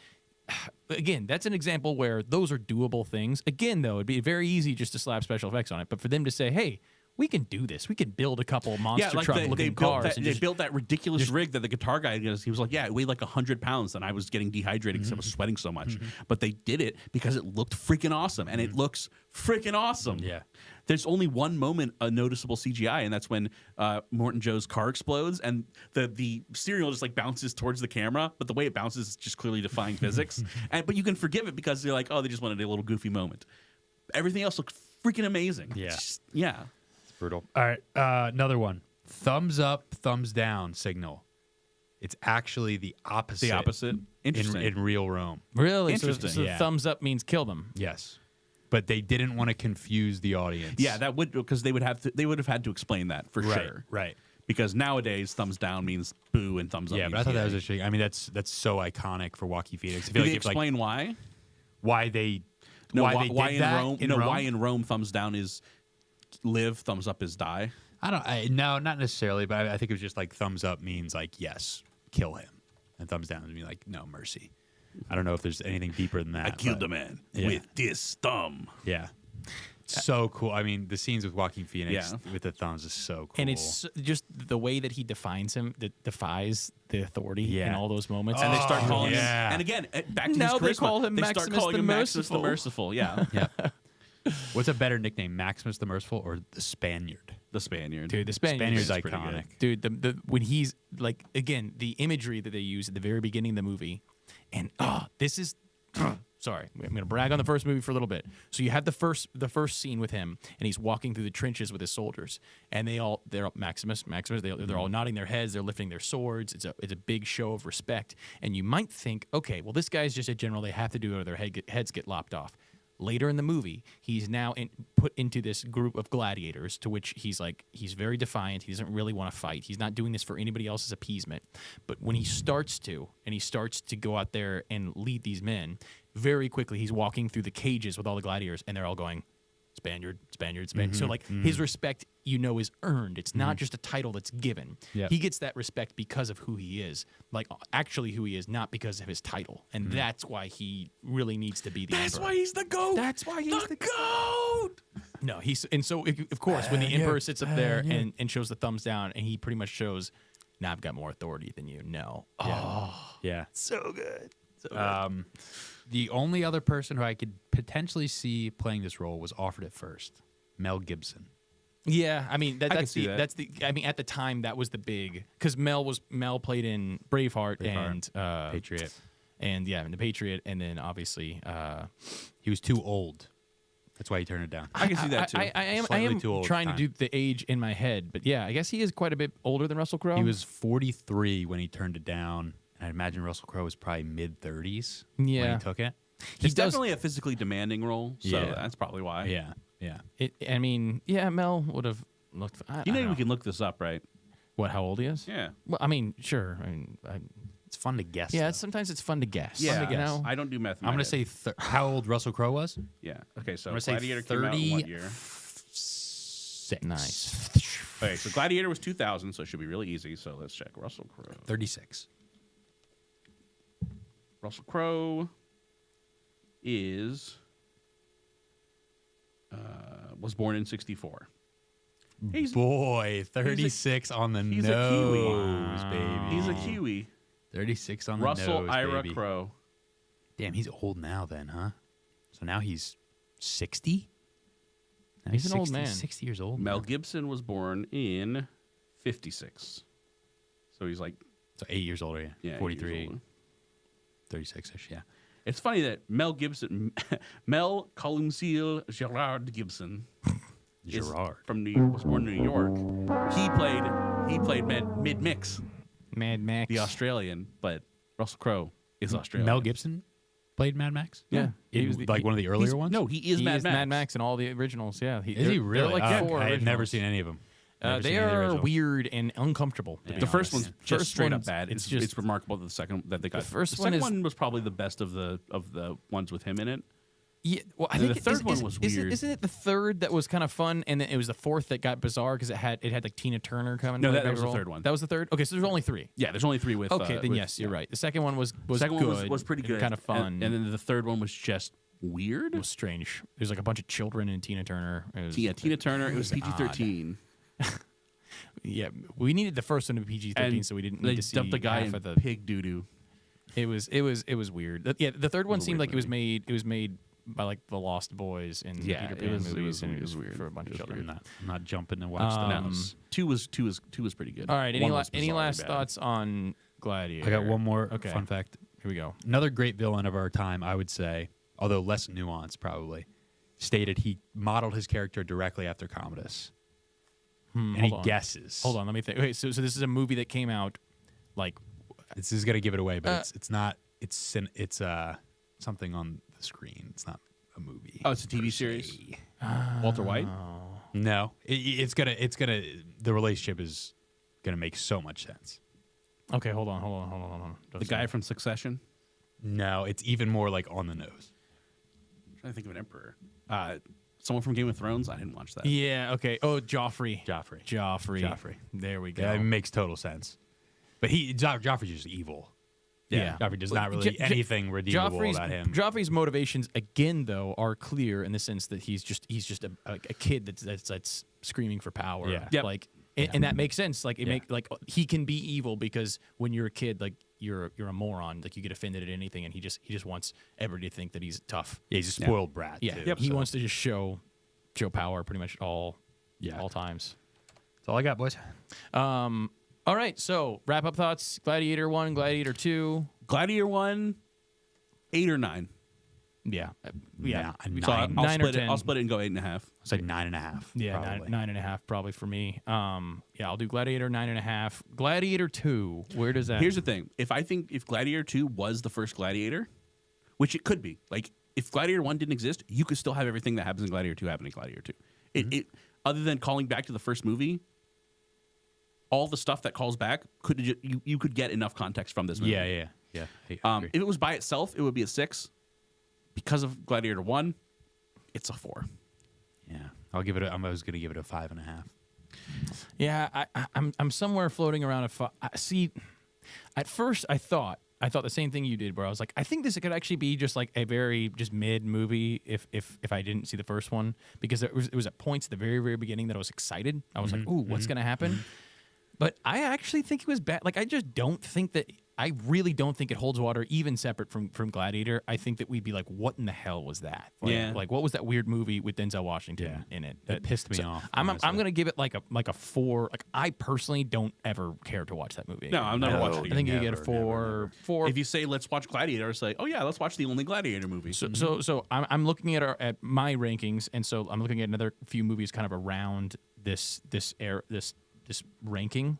again, that's an example where those are doable things. Again, though, it'd be very easy just to slap special effects on it, but for them to say, hey, we can do this. We can build a couple monster truck looking cars. They built that ridiculous rig that the guitar guy does. He was like, it weighed like 100 pounds, and I was getting dehydrated because I was sweating so much. But they did it because it looked freaking awesome, and it looks freaking awesome. Yeah. There's only one moment of noticeable CGI, and that's when Morton Joe's car explodes, and the steering wheel just like bounces towards the camera, but the way it bounces is just clearly defying physics. But you can forgive it because they're like, they just wanted a little goofy moment. Everything else looked freaking amazing. Yeah. Brutal. All right, another one. Thumbs up, thumbs down signal. It's actually the opposite. The opposite? Interesting. In real Rome. Really? Interesting. So thumbs up means kill them. Yes. But they didn't want to confuse the audience. Yeah, that would, because they would have had to explain that for sure. Right. Because nowadays thumbs down means boo and thumbs up. Yeah, means but I thought that was yay. interesting. I mean, that's so iconic for Joaquin Phoenix. I Did feel they like explain why? Why they why did that in Rome? Why in Rome thumbs down is live, thumbs up is die. No, not necessarily, but I think it was just like thumbs up means like yes, kill him, and thumbs down would be like no, mercy. I don't know if there's anything deeper than that. I killed a man with this thumb. Yeah. So cool. I mean, the scenes with Joaquin Phoenix with the thumbs is so cool. And it's just the way that he defines him, that defies the authority in all those moments. And they start calling him. And again, back to now his charisma, they call him they Maximus start calling the him Maximus Merciful. the Merciful. Yeah. What's a better nickname, Maximus the Merciful or the Spaniard? The Spaniard. Dude, the Spaniard's iconic. Dude, the when he's like, again, the imagery that they use at the very beginning of the movie, and this is sorry, I'm going to brag on the first movie for a little bit. So you have the first scene with him, and he's walking through the trenches with his soldiers, and they're all Maximus. They're all nodding their heads, they're lifting their swords. It's a big show of respect, and you might think, okay, well, this guy's just a general. They have to do it, or their heads get lopped off. Later in the movie, he's now put into this group of gladiators, to which he's very defiant. He doesn't really want to fight. He's not doing this for anybody else's appeasement. But when he starts to go out there and lead these men, very quickly he's walking through the cages with all the gladiators, and they're all going, Spaniard, Spaniard, Spaniard. So his respect, is earned. It's not just a title that's given. Yep. He gets that respect because of who he is, like actually who he is, not because of his title. And that's why he really needs to be the That's emperor. why he's the GOAT. That's why he's the GOAT. No, of course, when the emperor sits up there and shows the thumbs down, and he pretty much shows, nah, I've got more authority than you. No. Yeah. So good. So good. The only other person who I could potentially see playing this role was offered at first, Mel Gibson. Yeah, I mean can see that. I mean, at the time that was the big, because Mel played in Braveheart. And Patriot, and The Patriot, and then obviously he was too old. That's why he turned it down. I can see that too. I am too old trying to time. do the age in my head, but yeah, I guess he is quite a bit older than Russell Crowe. He was 43 when he turned it down. I imagine Russell Crowe was probably mid-30s when Yeah. he took it. It's definitely a physically demanding role, so Yeah. that's probably why. Yeah. Mel would have looked. I You know, don't we can look this up, right? what? How old he is? Yeah. Well, I mean, sure. I mean, It's fun to guess. yeah. though. Sometimes it's fun to guess. Yeah. You know? I don't do math. in I'm my going to head. say how old Russell Crowe was. Yeah. Okay, so I'm going to say Gladiator came out in what year? 36. Nice. Okay, so Gladiator was 2000, so it should be really easy. So let's check. Russell Crowe. 36. Russell Crowe was born in 64. Boy, 36 on the he's nose, a Kiwi. baby. He's a Kiwi. 36 on the Russell nose, Ira baby. Crowe. Damn, he's old now then, huh? So now he's 60? Now He's an old 60 man. 60 years old. Mel now. Gibson was born in 56. So he's like, So 8 years older, yeah. yeah, 43, 8 years older. 36-ish, yeah. It's funny that Mel Columcille Gerard Gibson is Gerard. was born in New York. He played mid-mix, Mad Max. the Australian, but Russell Crowe is Australian. Mel Gibson played Mad Max? Yeah. He was like one of the earlier He's- ones? No, he is He Mad is Max. Mad Max and all the originals. Yeah. Is he really? They're like four I have never originals. seen any of them. They are weird and uncomfortable. To be The first honest. one's just First straight up one's- bad. It's It's just remarkable that the second that they got. first the one second is- one was probably the best of the ones with him in it. Yeah, well, I And think the third one was weird. Isn't it the third that was kind of fun, and then it was the fourth that got bizarre because it had like Tina Turner coming? No, play that back was the role? third one. That was the third. Okay, so there's only three. Yeah, there's only three with. Okay, then with- yes, you're yeah. right. The second one was Second good. one was pretty good, kind of fun. and then the third one was just weird. it was strange. There's like a bunch of children and Tina Turner. It was, Yeah, Tina Turner. It was PG-13. Yeah, we needed the first one to be PG-13, And so we didn't they need to see dumped the guy half in of the. pig doo doo. It was weird. Yeah, the third one a seemed weird like it was made by like the Lost Boys and Yeah, Peter it Pan was- it movies, was- and it was weird. for a bunch of children. I'm not jumping to watch those. Two was pretty good. All right, One was any bizarrely last bad. thoughts on Gladiator? I got one more Okay. fun fact. Here we go. Another great villain of our time, I would say, although less nuanced probably, stated he modeled his character directly after Commodus. And he hold on. guesses. Hold on, let me think. Okay, so this is a movie that came out like This is gonna give it away, but it's not. It's something on the screen. It's not a movie. Oh, it's a TV series. Walter White. No, it's gonna. The relationship is gonna make so much sense. okay, hold on. The guy from Succession. No, it's even more like on the nose. I'm trying to think of an emperor. Someone from Game of Thrones. I didn't watch that. Yeah, okay. Oh, Joffrey. Joffrey. There we go. Yeah, it makes total sense. But Joffrey's just evil. Yeah. Joffrey does not really anything redeemable about him. Joffrey's motivations again, though, are clear in the sense that he's just a kid that's screaming for power. Yeah. Yep. Like, and that makes sense. Like he can be evil because when you're a kid, like you're a moron. Like you get offended at anything, and he just wants everybody to think that he's tough. Yeah, he's a spoiled brat. Yeah, too, he so. wants to just show power pretty much all Yeah. times. That's all I got, boys. All right, so wrap up thoughts. Gladiator 1, Gladiator 2. Gladiator 1, 8 or 9. Yeah. Yeah, a So I'll 9 or split it. 10. I'll split it and go 8.5. It's like 9.5. Yeah, probably. 9.5 probably for me. Yeah, I'll do Gladiator 9.5. Gladiator 2, where does that? Here's the thing: if Gladiator 2 was the first Gladiator, which it could be, like if Gladiator 1 didn't exist, you could still have everything that happens in Gladiator 2 happen in Gladiator 2. It other than calling back to the first movie, all the stuff that calls back you could get enough context from this movie. Yeah. I agree. If it was by itself, it would be a 6. Because of Gladiator 1, it's a 4. Yeah, I'll give it. I was gonna give it a 5.5. Yeah, I'm somewhere floating around see, at first I thought the same thing you did, where I was like, I think this could actually be just like a very just mid movie if I didn't see the first one, because it was at points at the very, very beginning that I was excited. I was like, ooh, what's gonna happen? But I actually think it was bad. Like, I really don't think it holds water, even separate from Gladiator. I think that we'd be like, what in the hell was that? Like, Yeah. Like, what was that weird movie with Denzel Washington in it? That pissed me off, I'm honestly. going to give it like a 4. Like, I personally don't ever care to watch that movie. No, I'm never watching it I again. think you get a Never, 4. 4. If you say let's watch Gladiator, it's like, oh yeah, let's watch the only Gladiator movie. So I'm looking at my rankings, and so I'm looking at another few movies kind of around this ranking.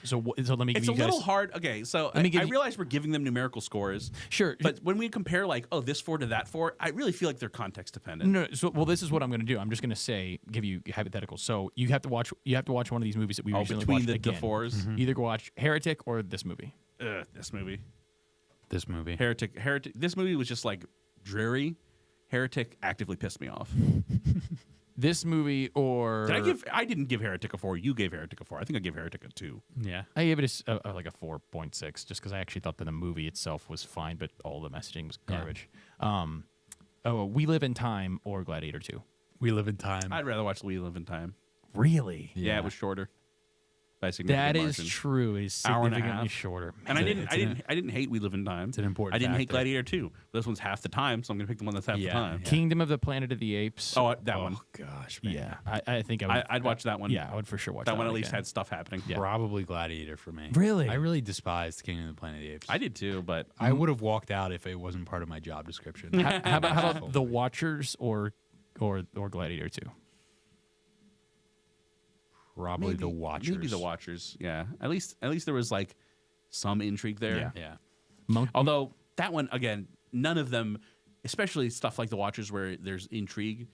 So let me give It's you a guys. little hard. Okay, so I realize we're giving them numerical scores. Sure. But when we compare this 4 to that 4, I really feel like they're context dependent. No, so this is what I'm going to do. I'm just going to give you hypotheticals. So you have to watch one of these movies that we recently between watched the again. fours. You either go watch Heretic or this movie. This movie. This movie. Heretic. This movie was just like dreary. Heretic actively pissed me off. This movie or I didn't give Heretic a 4. You gave Heretic a 4. I think I gave Heretic a 2. Yeah. I gave it like a 4.6 just because I actually thought that the movie itself was fine, but all the messaging was garbage. We Live in Time or Gladiator 2. We Live in Time. I'd rather watch We Live in Time. Really? Yeah, it was shorter. By a significant That is margin. true. It's Hour and a significantly half. shorter. And I didn't hate We Live in Time. It's an important I didn't hate factor. Gladiator 2. This one's half the time, so I'm gonna pick the one that's half the time. Yeah. Kingdom of the Planet of the Apes. Oh, that one. Gosh, man. yeah. I think I would. I'd watch that one. Yeah, I would for sure watch That one at least again. had stuff happening. Yeah. Probably Gladiator for me. Really? I really despised King of the Planet of the Apes. I did too, but I would have walked out if it wasn't part of my job description. How about The Watchers or Gladiator 2? Probably The Watchers. Maybe The Watchers. Yeah. At least there was like some intrigue there. Yeah. Although that one again, none of them, especially stuff like The Watchers where there's intrigue.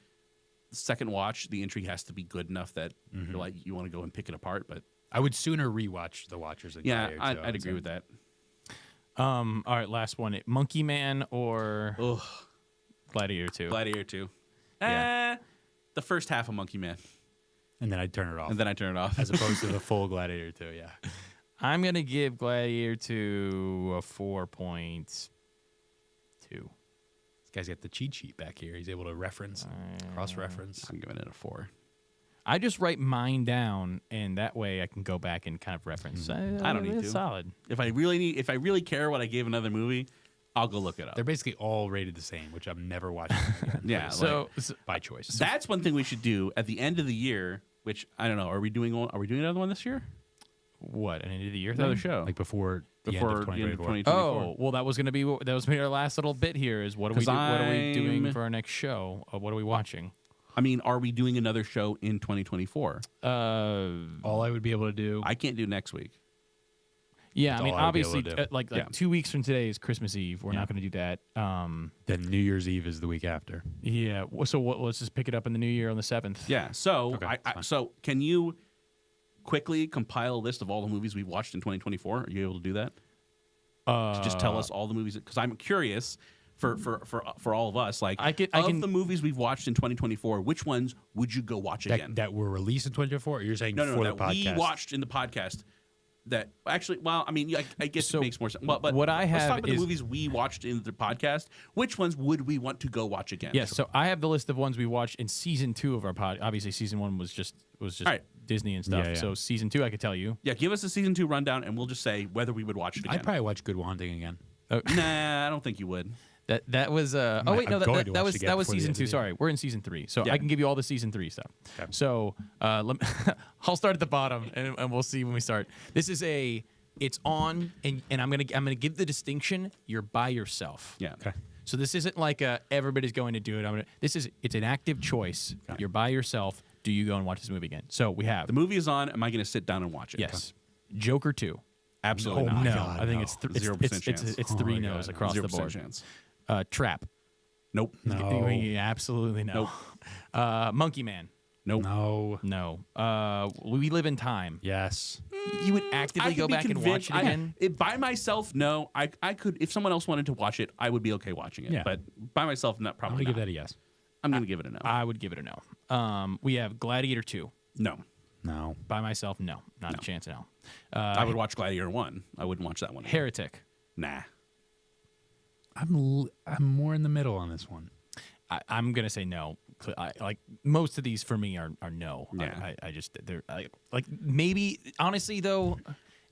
Second watch, the intrigue has to be good enough that you're like you want to go and pick it apart. But I would sooner rewatch The Watchers than Gladiator. I'd agree with that. All right, last one. Monkey Man or Ugh. Gladiator 2? Gladiator 2. Yeah. The first half of Monkey Man, And then I'd turn it off. and then I turn it off. as opposed to the full Gladiator 2, yeah. I'm going to give Gladiator 2 a 4.2. This guy's got the cheat sheet back here. He's able to reference, cross-reference. I'm giving it a 4. I just write mine down, and that way I can go back and kind of reference. I don't need it's to. solid. If I really care what I gave another movie, I'll go look it up. They're basically all rated the same, which I'm never watching again. Yeah, So, by choice. That's one thing we should do at the end of the year. Which I don't know. Are we doing another one this year? what, an end of the year Another thing? show like before the before end of the end of 2024. 2024. Oh, well, that was going to be our last little bit here is what are we 'Cause what are we doing I'm- for our next show? What are we watching? I mean, are we doing another show in 2024? All I would be able to do. I can't do next week. Yeah, That's I mean, all I would be able obviously, to do. like Yeah. 2 weeks from today is Christmas Eve. We're Yeah. not going to do that. Then New Year's Eve is the week after. Yeah. So let's just pick it up in the new year on the 7th. Yeah. So, Okay, that's fine. so can you quickly compile a list of all the movies we've watched in 2024? Are you able to do that? To just tell us all the movies, because I'm curious for all of us. Like, I can- the movies we've watched in 2024, which ones would you go watch again? That were released in 2024? Or you're saying No, for that the podcast? we watched in the podcast. That actually, well, I mean, I guess So it makes more sense. Well, but what I let's have talk about is- the movies we watched in the podcast. Which ones would we want to go watch again? Yes. So I have the list of ones we watched in season 2 of our pod. Obviously, season 1 was just All right. Disney and stuff. Yeah, yeah. So season 2, I could tell you. Yeah, give us a season 2 rundown, and we'll just say whether we would watch it again. I'd probably watch Good Will Hunting again. Nah, I don't think you would. That was oh wait, no, I'm going to that watch was it again that was before the season end of 2. the Sorry, we're in season 3, so Yeah. I can give you all the season 3 stuff. Okay. So I'll start at the bottom, and we'll see when we start. This is it's on, and I'm gonna give the distinction. You're by yourself. Yeah. Okay. So this isn't like everybody's going to do it. It's an active choice. You're by yourself. Do you go and watch this movie again? So we have The movie is on. Am I going to sit down and watch it? yes, Joker 2. Absolutely Oh not. my No, God, I think no. it's 0% chance. It's Oh 3 my no's God. across the 0% board. chance. Trap. Nope. No. Absolutely no. Monkey Man. Nope. No. No. We Live in Time. Yes. You would actively I go could be back and watch convinced- it again? by myself, no. I could, if someone else wanted to watch it, I would be okay watching it. Yeah. But by myself, not I'm probably. going to not. give that a yes. I'm going to give it a no. I would give it a no. We have Gladiator 2. No. No. By myself, no. Not a chance, no. I would watch Gladiator 1. I wouldn't watch that one. Heretic. Nah. I'm more in the middle on this one. I'm going to say no. Like most of these for me are no. Yeah. I just, they're like maybe, honestly though,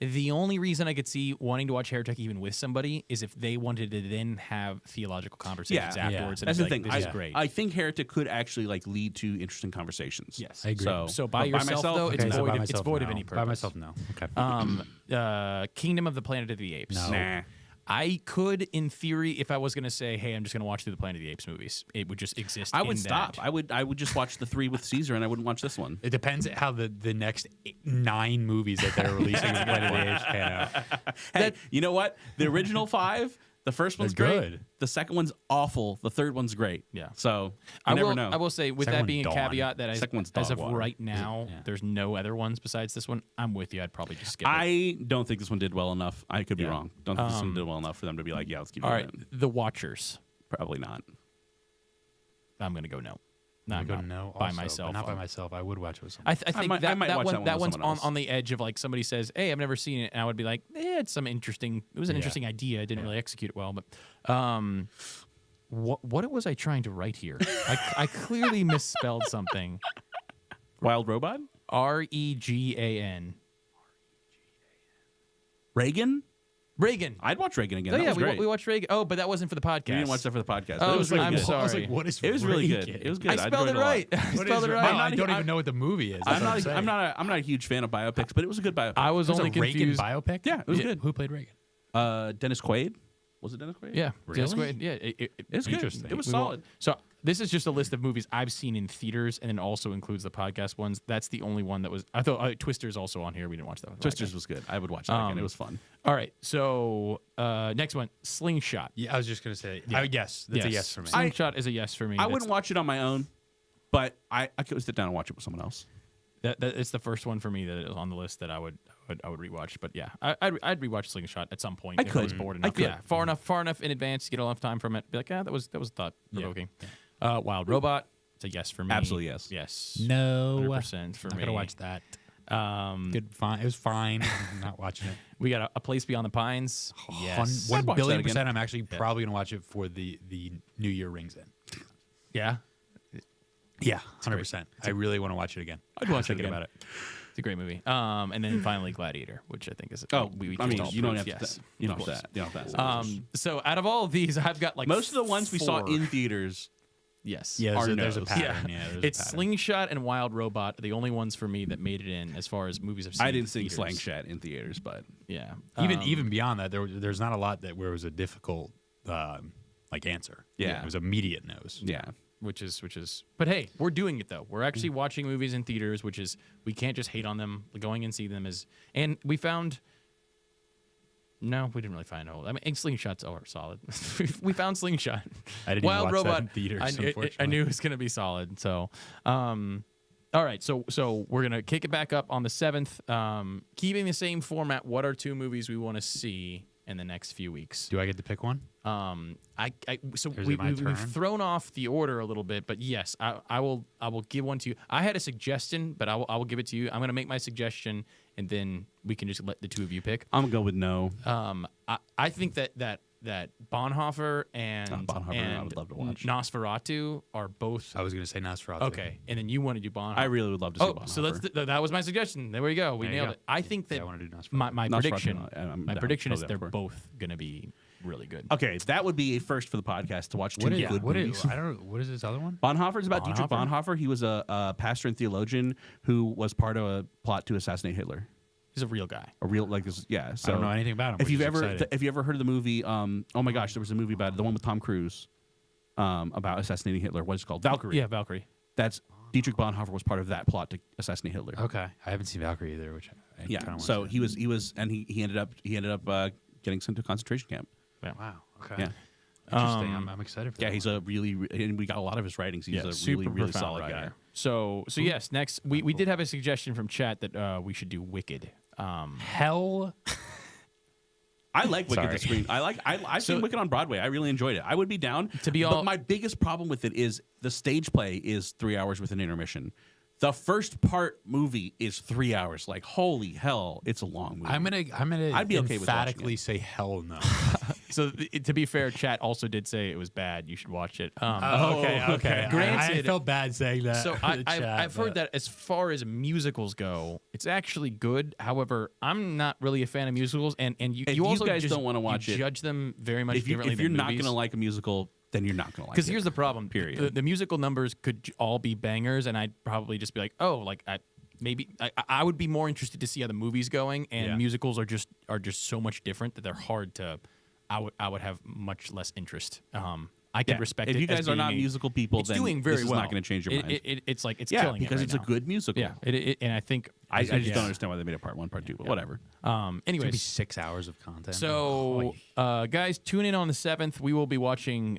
the only reason I could see wanting to watch Heretic even with somebody is if they wanted to then have theological conversations Yeah. afterwards. And That's it's the like, thing. This is great. I think Heretic could actually like lead to interesting conversations. Yes. I agree. So by but yourself, though, it's Okay, so void by of myself, any no. purpose. By myself, no. Okay. Kingdom of the Planet of the Apes. No. Nah. I could, in theory, if I was going to say, hey, I'm just going to watch through the Planet of the Apes movies, it would just exist. I would stop. I would just watch the 3 with Caesar, and I wouldn't watch this one. It depends how the next 9 movies that they're releasing with Planet of the Apes pan out. Hey, you know what? The original 5, the first one's They're great. good. The second one's awful. The third one's great. Yeah. So I never will. know. I will say, with Second that one, being a Dawn. caveat, that Second one's as dog of water. right now, Yeah. there's no other ones besides this one. I'm with you. I'd probably just skip it. I don't think this one did well enough. I could be Yeah. wrong. Don't think this one did well enough for them to be like, yeah, let's keep All doing right, it. The Watchers. Probably not. I'm going to go no. I'm Not going no by also, but myself. not by myself. I would watch it with someone. I think might- I might that watch one that one that with one's someone else. on the edge of like somebody says, "Hey, I've never seen it," and I would be like, "It's some interesting. It was an interesting idea. I didn't really execute it well." But what was I trying to write here? I clearly misspelled something. Wild Robot? Regan. Reagan? Reagan. I'd watch Reagan again. Oh That yeah, was great. we watched Reagan. Oh, but that wasn't for the podcast. You didn't watch that for the podcast. Oh, but it was really I'm good. sorry. I was like, what is It was really good. Reagan? It was good. I spelled enjoyed it a lot. right. I What spelled is it Reagan? right. I don't even know what the movie is. I'm That's what not. saying. I'm not a huge fan of biopics, but it was a good biopic. I was It was only a Reagan confused. biopic? Yeah, it was good. Who played Reagan? Dennis Quaid. Was it Dennis Quaid? Yeah, Dennis Really? Quaid. Yeah, It was good. Interesting. It was We won't- solid. So this is just a list of movies I've seen in theaters, and then also includes the podcast ones. That's the only one that was. I thought Twister's also on here. We didn't watch that one. Twisters was good. I would watch that again. It was fun. All right. So next one, Slingshot. Yeah, I was just gonna say. Yes, that's a yes for me. Slingshot is a yes for me. I wouldn't watch it on my own, but I could sit down and watch it with someone else. That it's the first one for me that is on the list that I would rewatch. But yeah, I'd rewatch Slingshot at some point. I if I was could. bored I enough. could. Yeah, far enough in advance to get enough time from it. Be like, that was thought provoking. Wild Robot. It's a yes for me. Absolutely yes. Yes. No, 100% for not me. gonna watch that. Um, Good, fine. It was fine. I'm not watching it. we got a Place Beyond the Pines. Yes. I'd watch that 1,000,000,000%. again. I'm actually probably gonna watch it for the New Year rings in. Yeah. Yeah, 100%. I really want to watch it again. I'd watch it Thinking again. about it. It's a great movie. And then finally Gladiator, which I think is we I mean, just all you don't proved have to. yes. You don't Of have course. that. You don't have that. So out of all of these, I've got like Most of the ones we saw 4. in theaters. Yes. Yeah, Our there's a nose. pattern. Yeah, Yeah, there's it's a pattern. Slingshot and Wild Robot are the only ones for me that made it in as far as movies I've seen. I in didn't see theaters. Slingshot in theaters, but Yeah, Even beyond that, there's not a lot that where it was a difficult like answer. Yeah. It was immediate no's. yeah. which is. But hey, we're doing it though. We're actually watching movies in theaters, which is we can't just hate on them. Going and see them is, and we found. No, we didn't really find a whole. I mean, Slingshots are solid. We found Slingshot. I didn't Wild even watch that Robot in theaters, I unfortunately. knew it was gonna be solid. So, all right. So we're gonna kick it back up on the 7th. Keeping the same format. What are 2 movies we want to see in the next few weeks? Do I get to pick one? So Or is it my we've turn? thrown off the order a little bit, but yes, I will give one to you. I had a suggestion, but I will give it to you. I'm gonna make my suggestion, and then we can just let the 2 of you pick. I'm gonna go with no. I think that Bonhoeffer and Bonhoeffer, I would love to watch. Nosferatu are both I was going to say Nosferatu. okay, and then you want to do Bonhoeffer. I really would love to see. Oh, Bonhoeffer. so that was my suggestion. There we go. We There you nailed go. it. I think that I want to do Nosferatu. my Nosferatu, prediction. I'm My down. prediction is Totally they're down for it. both gonna be really good. Okay, that would be a first for the podcast to watch 2 What is, good what movies. is, I don't know. What is this other one? Bonhoeffer's about Dietrich Bonhoeffer? Bonhoeffer. He was a pastor and theologian who was part of a plot to assassinate Hitler. He's a real guy. A real like this, yeah. So I don't know anything about him. If which you've is ever exciting. if you ever heard of the movie, oh my gosh, there was a movie about it, the one with Tom Cruise, about assassinating Hitler. What is it called? Valkyrie. Yeah, Valkyrie. That's Dietrich Bonhoeffer was part of that plot to assassinate Hitler. Okay, I haven't seen Valkyrie either, which I kinda Yeah. want So to. he was, and he ended up getting sent to a concentration camp. Wow. Okay. Yeah. Interesting. I'm excited for Yeah, that he's one. a really, and we got a lot of his writings. He's a super really profound solid writer. guy. So yes, next we did have a suggestion from chat that we should do Wicked. Hell. I like Wicked Sorry. the screen. I've seen Wicked on Broadway. I really enjoyed it. I would be down To be but all- my biggest problem with it is the stage play is 3 hours with an intermission. The first part movie is 3 hours. Like holy hell, it's a long movie. I'm gonna I'd be okay with watching emphatically it. say hell no. So to be fair, chat also did say it was bad. You should watch it. Okay. Granted- I felt bad saying that. So in the chat, I've heard but- that as far as musicals go, it's actually good. However, I'm not really a fan of musicals, and you If you also guys just, don't wanna you watch it- judge them very much if you're differently than not movies. gonna like a musical, then you're not gonna like it. Because here's the problem. Period. The musical numbers could all be bangers, and I'd probably just be like, oh, like I would be more interested to see how the movie's going. And Yeah. musicals are just so much different that they're hard to. I would have much less interest. I can respect it. If you guys are not musical people, it's then doing very this is well. not going to change your mind. It's like it's killing because it it's right a now. good musical. Yeah, and I think I just don't understand why they made it part 1, part 2, but whatever. It's gonna be Anyways, 6 hours of content. so guys, tune in on the 7th. We will be watching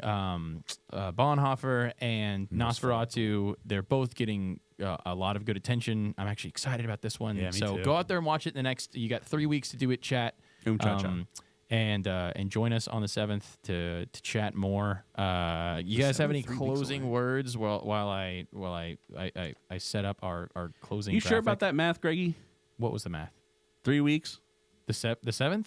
Bonhoeffer and Nosferatu. They're both getting a lot of good attention. I'm actually excited about this one. Yeah, me so too. go out there and watch it. You got 3 weeks to do it. Chat. And join us on the 7th to chat more. You guys have any closing words while I set up our closing? You graphic? sure about that math, Greggy? What was the math? 3 weeks? The 7th?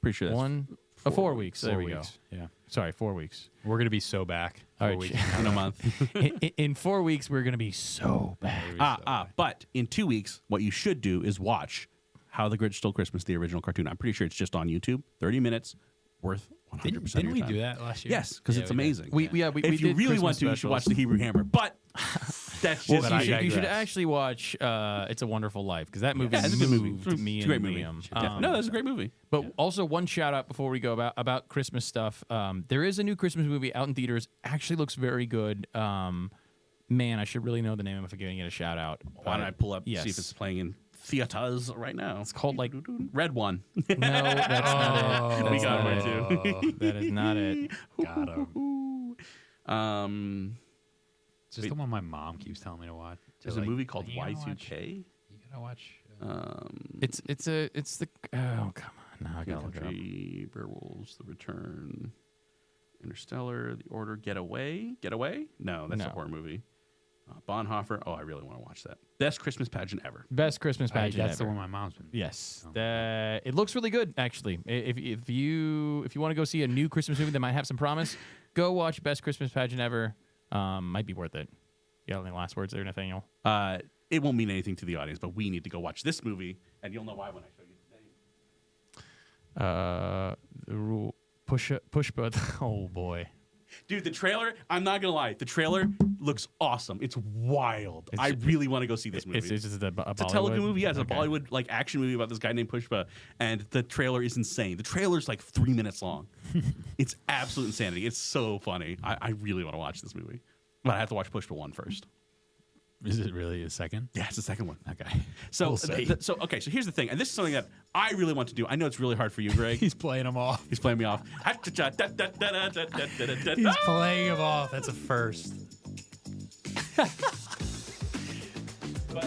Pretty sure that's 4 weeks. 4 There we weeks. go. Yeah. Sorry, 4 weeks. We're gonna be so back. All 4 right, weeks. in a month. in 4 weeks, we're gonna be so bad. But in 2 weeks, what you should do is watch How the Grinch Stole Christmas, the original cartoon. I'm pretty sure it's just on YouTube. 30 minutes, worth 100% Didn't of your we time. do that last year? Yes, because it's amazing. We if did you really Christmas want to, you should watch The Hebrew Hammer. But that's just you should actually watch It's a Wonderful Life, because that movie it's a good movie. moved me It's a great and movie. Liam. No, that's a great movie. But also one shout out before we go about Christmas stuff. There is a new Christmas movie out in theaters. Actually looks very good. Man, I should really know the name if I'm giving it a shout out. Why don't I pull up Yes. see if it's playing in theaters right now? It's called like Red One. No, that's not it. We That's got not it it. too. That is not it. Got him. It's just Wait. the one my mom keeps telling me to watch. There's So, a like, movie called you gotta watch- Y2K. You gotta watch. It's the oh come on, now I gotta look it up. Country, Werewolves, The Return, Interstellar, The Order, Get Away. No, that's a No. horror movie. Bonhoeffer. Oh, I really want to watch that. Best Christmas pageant ever. Best Christmas pageant That's the ever. one my mom's been. Yes, Oh. it looks really good actually. If you want to go see a new Christmas movie that might have some promise, go watch Best Christmas Pageant Ever. Might be worth it. You got any last words there, Nathaniel? It won't mean anything to the audience, but we need to go watch this movie, and you'll know why when I show you the name. The rule push but oh boy. Dude, the trailer, I'm not going to lie, the trailer looks awesome. It's wild. I really want to go see this movie. It's just a It's a Telugu movie. Yeah, it's a Bollywood like action movie about this guy named Pushpa, and the trailer is insane. The trailer's like 3 minutes long. It's absolute insanity. It's so funny. I really want to watch this movie, but I have to watch Pushpa 1 first. Is it really a second? Yeah, it's the second one. Okay. So, We'll see. so here's the thing, and this is something that I really want to do. I know it's really hard for you, Greg. He's playing them off. He's playing me off. He's playing them off. That's a first. But